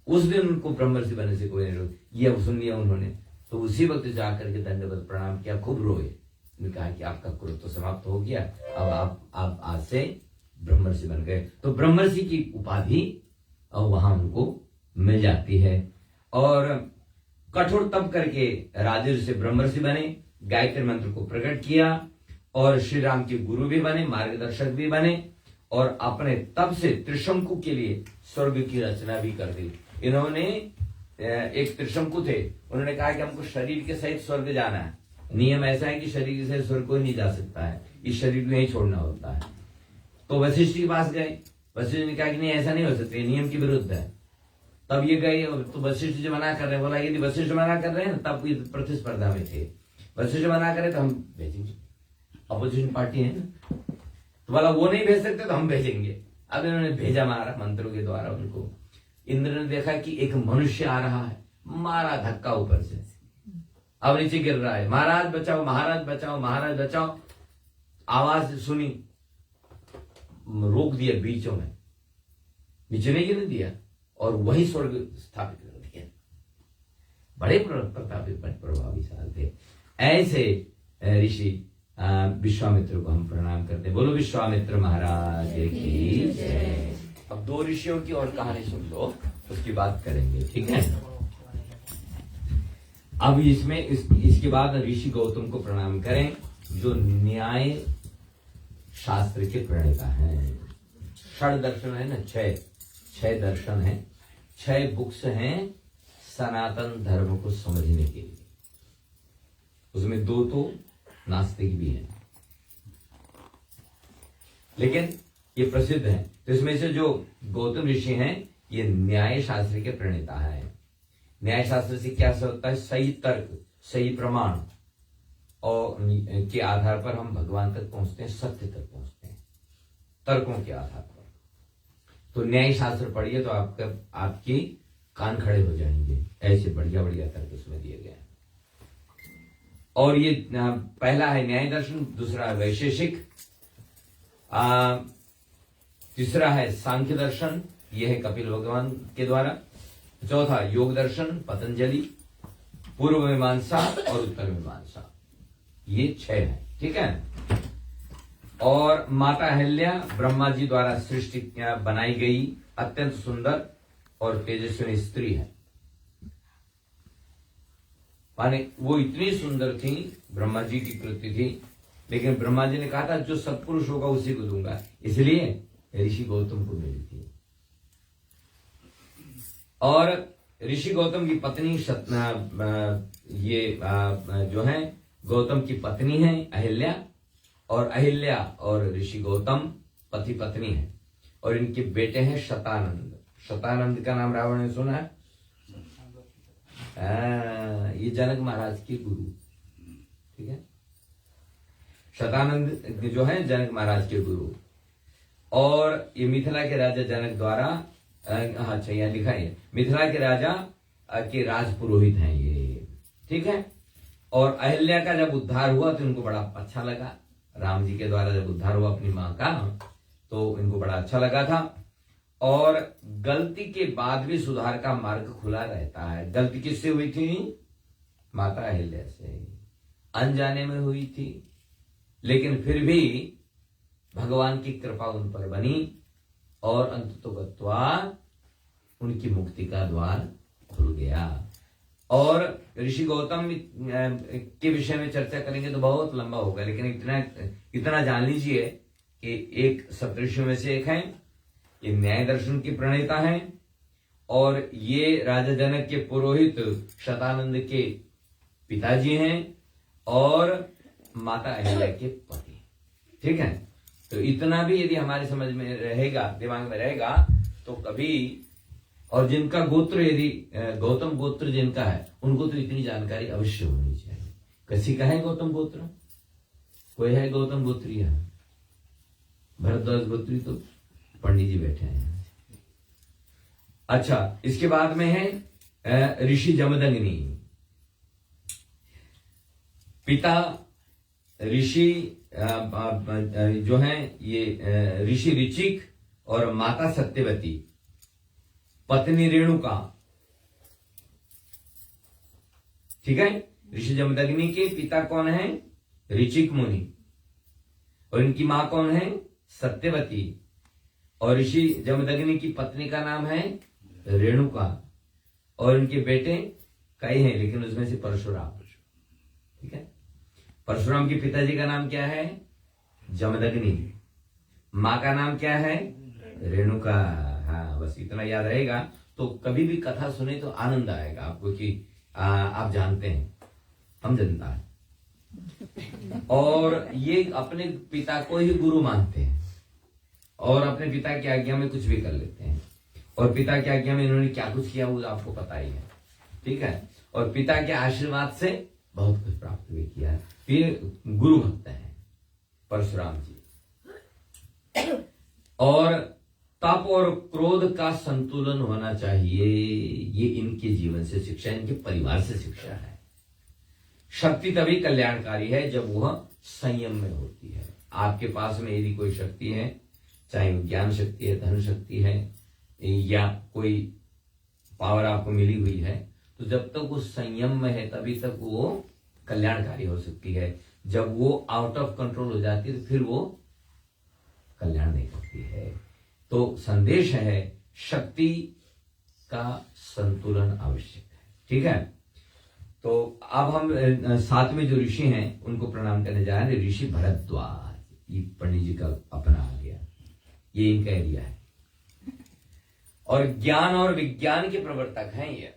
उस दिन उनको ब्रह्मर्षि बनने से कोई नहीं। ये अब सुन लिया उन्होंने, तो उसी वक्त जाकर के दंडवत प्रणाम किया, खूब रोए। उन्होंने कहा कि आपका क्रोध तो समाप्त हो गया, अब आप आज से ब्रह्मर्षि बन गए। तो ब्रह्मर्षि की उपाधि अब वहां उनको मिल जाती है। और कठोर तप करके राजर्षि से ब्रह्मर्षि बने, गायत्री मंत्र को प्रकट किया और श्री राम के गुरु भी बने, मार्गदर्शक भी बने। और अपने तप से त्रिशंकु के लिए स्वर्ग की रचना भी कर दी। इन्होंने एक त्रिशंकु थे, उन्होंने कहा कि हमको शरीर के सहित स्वर्ग जाना है। नियम ऐसा है कि शरीर के सहित स्वर्ग को नहीं जा सकता है, इस शरीर को यहीं छोड़ना होता है। तो वशिष्ठ के पास गए, वशिष्ठ ने कहा कि नहीं ऐसा नहीं हो सकता, नियम के विरुद्ध है। तब ये गए, तो वशिष्ठ जी मना कर रहे हैं। बोला यदि वशिष्ठ मना कर रहे हैं, तब ये प्रतिस्पर्धा में थे, वशिष्ठ मना करे तो हम भेजेंगे, अपोजिशन पार्टी है ना। तो बोला वो नहीं भेज सकते तो हम भेजेंगे। अब इन्होंने भेजा मारा मंत्रों के द्वारा उनको। इंद्र ने देखा कि एक मनुष्य आ रहा है, मारा धक्का ऊपर से, अब नीचे गिर रहा है, महाराज बचाओ महाराज बचाओ महाराज बचाओ। आवाज सुनी, रोक दिया बीचों में, नीचे नहीं गिरने दिया और वही स्वर्ग स्थापित कर दिया। बड़े प्रभावशाली थे। ऐसे ऋषि विश्वामित्र को हम प्रणाम करते हैं। बोलो विश्वामित्र महाराज की जय। अब 2 ऋषियों की और कहानी सुन लो, उसकी बात करेंगे, ठीक है। अब इसमें इसके बाद ऋषि गौतम को प्रणाम करें, जो न्याय शास्त्र के प्रणेता हैं। 6 दर्शन है ना, 6 दर्शन है, 6 बुक्स हैं सनातन धर्म को समझने के लिए। उसमें 2 तो नास्तिक भी हैं, लेकिन ये प्रसिद्ध है। तो इसमें से जो गौतम ऋषि हैं, ये न्याय शास्त्र के प्रणेता है। न्याय शास्त्र से क्या होता है? सही तर्क, सही प्रमाण और के आधार पर हम भगवान तक पहुंचते हैं, सत्य तक पहुंचते हैं, तर्कों के आधार पर। तो न्याय शास्त्र पढ़िए तो आपके कान खड़े हो जाएंगे, ऐसे बढ़िया बढ़िया तर्क उसमें दिए गए हैं। और ये पहला है न्याय दर्शन, दूसरा है वैशेषिक, तीसरा है सांख्य दर्शन, यह है कपिल भगवान के द्वारा, चौथा योग दर्शन पतंजलि, पूर्व मीमांसा और उत्तर मीमांसा, ये 6 है, ठीक है। और माता अहिल्या ब्रह्मा जी द्वारा सृष्टि बनाई गई अत्यंत सुंदर और तेजस्वी स्त्री है। माने वो इतनी सुंदर थी, ब्रह्मा जी की कृति थी, लेकिन ब्रह्मा जी ने कहा था जो सत्पुरुष होगा उसी को दूंगा, इसलिए ऋषि गौतम को मिली थी। और ऋषि गौतम की पत्नी जो है गौतम की पत्नी है अहिल्या, और अहिल्या और ऋषि गौतम पति पत्नी है। और इनके बेटे हैं शतानंद। शतानंद का नाम रावण ने सुना है? ये जनक महाराज के गुरु, ठीक है। शतानंद जो है जनक महाराज के गुरु, और ये मिथिला के राजा जनक द्वारा, अच्छा यहाँ लिखा है, मिथिला के राजा के राजपुरोहित हैं ये, ठीक है। और अहिल्या का जब उद्धार हुआ तो इनको बड़ा अच्छा लगा, राम जी के द्वारा जब उद्धार हुआ अपनी मां का, तो इनको बड़ा अच्छा लगा था। और गलती के बाद भी सुधार का मार्ग खुला रहता है। गलती किससे हुई थी? माता अहिल्या से, अनजाने में हुई थी, लेकिन फिर भी भगवान की कृपा उन पर बनी और अंततोगत्वा उनकी मुक्ति का द्वार खुल गया। और ऋषि गौतम के विषय में चर्चा करेंगे तो बहुत लंबा होगा, लेकिन इतना जान लीजिए कि एक सप्तऋषियों में से एक हैं, ये न्याय दर्शन के प्रणेता हैं, और ये राजा जनक के पुरोहित शतानंद के पिताजी हैं, और माता अहिल्या के पति, ठीक है। तो इतना भी यदि हमारे समझ में रहेगा, दिमाग में रहेगा, तो कभी, और जिनका गोत्र यदि गौतम गोत्र जिनका है, उनको तो इतनी जानकारी अवश्य होनी चाहिए। किसी का है गौतम गोत्र? कोई है गौतम गोत्री? है भरद्वाज गोत्री, तो पंडित जी बैठे हैं। अच्छा, इसके बाद में है ऋषि जमदग्नि। पिता ऋषि जो है ये ऋषि ऋचिक, और माता सत्यवती, पत्नी रेणुका, ठीक है। ऋषि जमदग्नि के पिता कौन है? ऋचिक मुनि, और इनकी मां कौन है? सत्यवती, और ऋषि जमदग्नि की पत्नी का नाम है रेणुका, और इनके बेटे कई हैं, लेकिन उसमें से परशुराम, ठीक है। परशुराम के पिताजी का नाम क्या है? जमदग्नि, मां का नाम क्या है? रेणुका। हाँ, बस इतना याद रहेगा तो कभी भी कथा सुने तो आनंद आएगा आपको कि आप जानते हैं, हम जनता है, और ये अपने पिता को ही गुरु मानते हैं और अपने पिता की आज्ञा में कुछ भी कर लेते हैं, और पिता की आज्ञा में इन्होंने क्या कुछ किया वो आपको पता ही है, ठीक है। और पिता के आशीर्वाद से बहुत कुछ प्राप्त भी किया है। फिर गुरु भक्त हैं परशुराम जी, और तप और क्रोध का संतुलन होना चाहिए, ये इनके जीवन से शिक्षा, इनके परिवार से शिक्षा है। शक्ति तभी कल्याणकारी है जब वह संयम में होती है। आपके पास में यदि कोई शक्ति है, चाहे वो ज्ञान शक्ति है, धन शक्ति है, या कोई पावर आपको मिली हुई है, तो जब तक वो संयम में है तभी तक वो कल्याणकारी हो सकती है। जब वो आउट ऑफ कंट्रोल हो जाती है तो फिर वो कल्याण नहीं करती है। तो संदेश है शक्ति का संतुलन आवश्यक है, ठीक है। तो अब हम साथ में जो ऋषि हैं उनको प्रणाम करने जा रहे हैं। ऋषि भरद्वाज, ये पंडित जी का अपना आ गया, ये इनका एरिया है, और ज्ञान और विज्ञान के प्रवर्तक हैं ये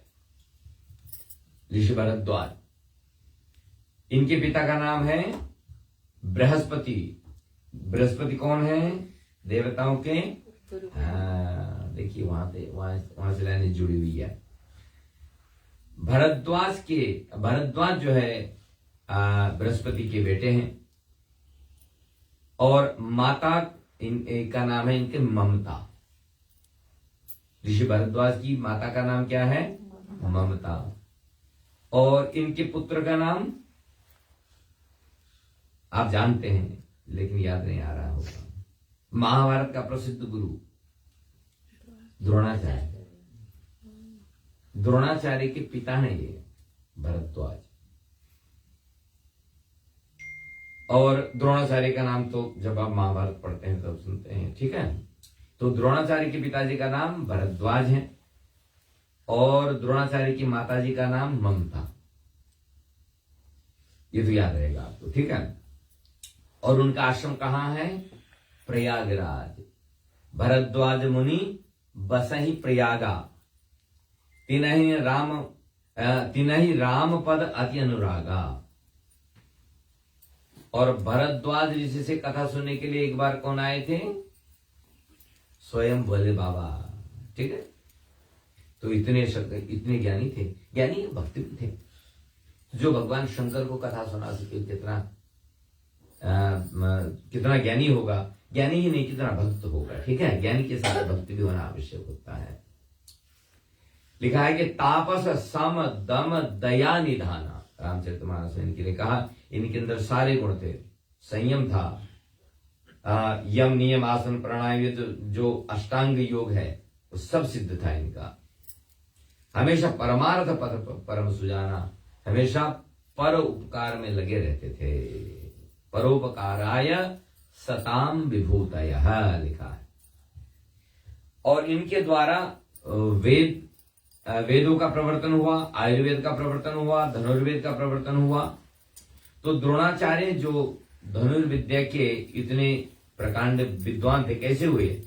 ऋषि भरद्वाज। इनके पिता का नाम है बृहस्पति। बृहस्पति कौन है? देवताओं के, देखिए वहां से लाइन जुड़ी हुई है। भरद्वाज जो है बृहस्पति के बेटे हैं, और माता का नाम है इनके ममता। ऋषि भरद्वाज की माता का नाम क्या है? ममता। और इनके पुत्र का नाम आप जानते हैं लेकिन याद नहीं आ रहा होगा। महाभारत का प्रसिद्ध गुरु द्रोणाचार्य। द्रोणाचार्य के पिता हैं ये भरद्वाज। और द्रोणाचार्य का नाम तो जब आप महाभारत पढ़ते हैं तब सुनते हैं, ठीक है। तो द्रोणाचार्य के पिताजी का नाम भरद्वाज है, और द्रोणाचार्य की माताजी का नाम ममता। ये तो याद रहेगा आपको, ठीक है। और उनका आश्रम कहां है? प्रयागराज। भरद्वाज मुनि बसहि प्रयागा, तिनहि राम पद अति अनुरागा। और भरद्वाज ऋषि से कथा सुनने के लिए एक बार कौन आए थे? स्वयं भोले बाबा, ठीक है। तो इतने ज्ञानी थे, ज्ञानी भक्त भी थे। जो भगवान शंकर को कथा सुना सके कितना ज्ञानी होगा, ज्ञानी ही नहीं कितना भक्त होगा, ठीक है। ज्ञानी के साथ भक्ति भी होना आवश्यक होता है। लिखा है कि तापस सम दम दया निधाना। रामचरितमानस में इनके लिए कहा, इनके अंदर सारे गुण थे। संयम था, यम नियम आसन प्राणायाम जो अष्टांग योग है वो सब सिद्ध था इनका। हमेशा परमार्थ पथ परम सुजाना, हमेशा पर उपकार में लगे रहते थे। परोपकाराय सताम विभूतयः लिखा है। और इनके द्वारा वेदों का प्रवर्तन हुआ, आयुर्वेद का प्रवर्तन हुआ, धनुर्वेद का प्रवर्तन हुआ। तो द्रोणाचार्य जो धनुर्विद्या के इतने प्रकांड विद्वान थे, कैसे हुए?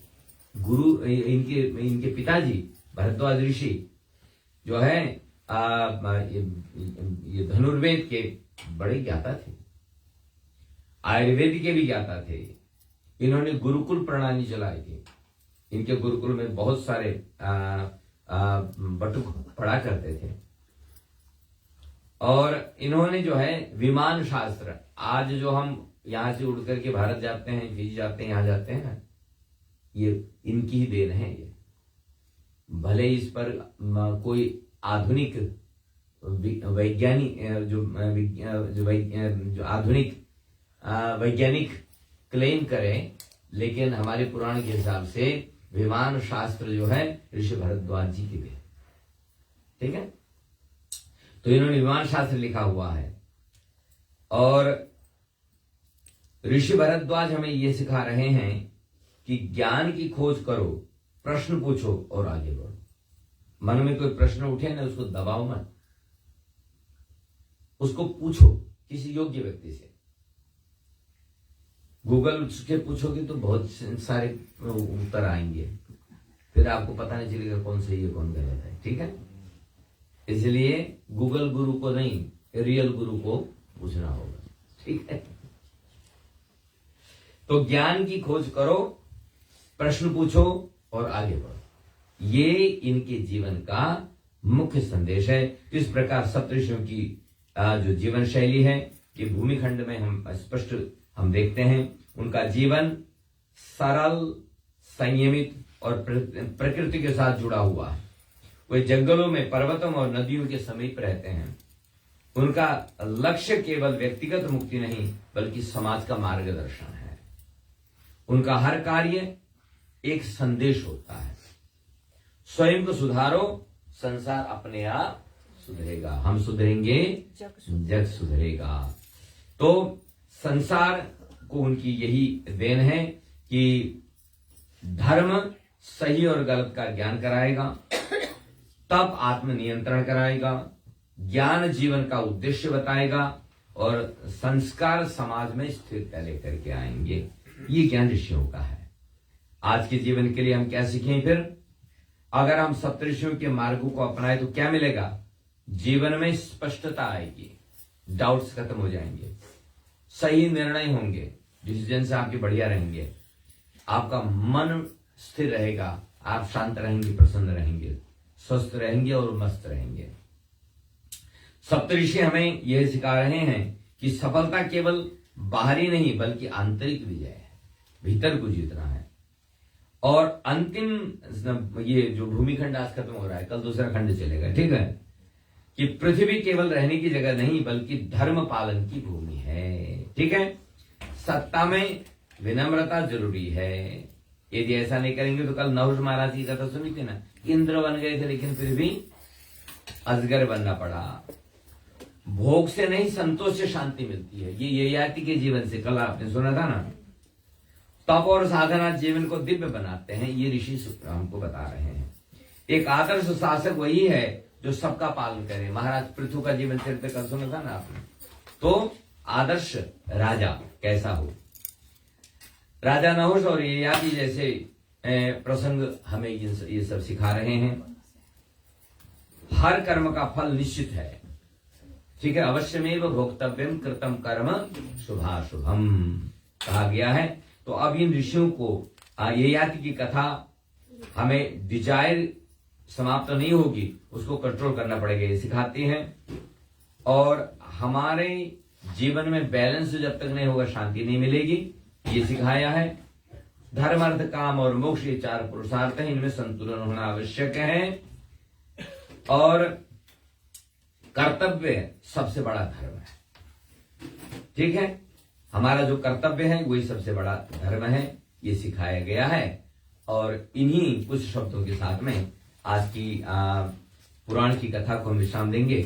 गुरु इनके पिताजी भरद्वाज ऋषि जो है ये धनुर्वेद के बड़े ज्ञाता थे, आयुर्वेद के भी ज्ञाता थे। इन्होंने गुरुकुल प्रणाली चलाई थी। इनके गुरुकुल में बहुत सारे बटुक पढ़ा करते थे। और इन्होंने जो है विमान शास्त्र, आज जो हम यहां से उड़ करके भारत जाते हैं, फिजी जाते हैं, यहां जाते हैं, ये इनकी ही देन है। ये भले इस पर कोई आधुनिक वैज्ञानिक जो आधुनिक वैज्ञानिक क्लेम करें, लेकिन हमारे पुराण के हिसाब से विमान शास्त्र जो है ऋषि भरद्वाज जी की देन, ठीक है। तो इन्होंने विमान शास्त्र लिखा हुआ है। और ऋषि भरद्वाज हमें यह सिखा रहे हैं कि ज्ञान की खोज करो, प्रश्न पूछो और आगे बढ़ो। मन में कोई प्रश्न उठे ना, उसको दबाओ मत, उसको पूछो किसी योग्य व्यक्ति से। गूगल से पूछोगे तो बहुत सारे उत्तर आएंगे, फिर आपको पता नहीं चलेगा कौन सही है कौन गलत है। ठीक है, इसलिए गूगल गुरु को नहीं, रियल गुरु को पूछना होगा। ठीक है, तो ज्ञान की खोज करो, प्रश्न पूछो और आगे बढ़ो। ये इनके जीवन का मुख्य संदेश है। इस प्रकार सप्तऋषियों की जो जीवन शैली है ये भूमिखंड में हम स्पष्ट हम देखते हैं। उनका जीवन सरल, संयमित और प्रकृति के साथ जुड़ा हुआ है। वे जंगलों में, पर्वतों और नदियों के समीप रहते हैं। उनका लक्ष्य केवल व्यक्तिगत मुक्ति नहीं बल्कि समाज का मार्गदर्शन है। उनका हर कार्य एक संदेश होता है। स्वयं को सुधारो, संसार अपने आप सुधरेगा। हम सुधरेंगे, जग सुधरेगा। तो संसार को उनकी यही देन है कि धर्म सही और गलत का ज्ञान कराएगा, तप आत्मनियंत्रण कराएगा, ज्ञान जीवन का उद्देश्य बताएगा और संस्कार समाज में स्थिरता लेकर के आएंगे। ये ज्ञान ऋषियों का है। आज के जीवन के लिए हम क्या सीखें फिर? अगर हम सप्तऋषियों के मार्गों को अपनाएं तो क्या मिलेगा? जीवन में स्पष्टता आएगी, डाउट्स खत्म हो जाएंगे, सही निर्णय होंगे, डिसीजन से आपके बढ़िया रहेंगे, आपका मन स्थिर रहेगा, आप शांत रहेंगे, प्रसन्न रहेंगे, स्वस्थ रहेंगे और मस्त रहेंगे। सप्तऋषि हमें यह सिखा रहे हैं कि सफलता केवल बाहरी नहीं बल्कि आंतरिक विजय है, भीतर को जीतना है। और अंतिम ये जो भूमिखंड आज खत्म हो रहा है, कल दूसरा खंड चलेगा। ठीक है, कि पृथ्वी केवल रहने की जगह नहीं बल्कि धर्म पालन की भूमि है। ठीक है, सत्ता में विनम्रता जरूरी है। यदि ऐसा नहीं करेंगे तो कल नहुष महाराज की कथा सुनी थी ना, इंद्र बन गए थे लेकिन फिर भी अजगर बनना पड़ा। भोग से नहीं संतोष से शांति मिलती है, ये ययाति के जीवन से कल आपने सुना था ना। तप और साधना जीवन को दिव्य बनाते हैं, ये ऋषि हमको बता रहे हैं। एक आदर्श शासक वही है जो सबका पालन करे। महाराज पृथु का जीवन चरित्र कल सुना था ना आपने। तो आदर्श राजा कैसा हो? राजा नहुष और ययाति जैसे प्रसंग हमें ये सब सिखा रहे हैं। हर कर्म का फल निश्चित है। ठीक है, अवश्यमेव भोक्तव्यम कृतम कर्म शुभाशुभम कहा गया है। तो अब इन ऋषियों को ययाति की कथा हमें डिजायर समाप्त नहीं होगी, उसको कंट्रोल करना पड़ेगा, ये सिखाती हैं। और हमारे जीवन में बैलेंस जब तक नहीं होगा शांति नहीं मिलेगी, ये सिखाया है। धर्म, अर्थ, काम और मोक्ष ये 4 पुरुषार्थ हैं, इनमें संतुलन होना आवश्यक है। और कर्तव्य सबसे बड़ा धर्म है। ठीक है, हमारा जो कर्तव्य है वही सबसे बड़ा धर्म है, ये सिखाया गया है। और इन्हीं कुछ शब्दों के साथ में आज की पुराण की कथा को हम विश्राम देंगे।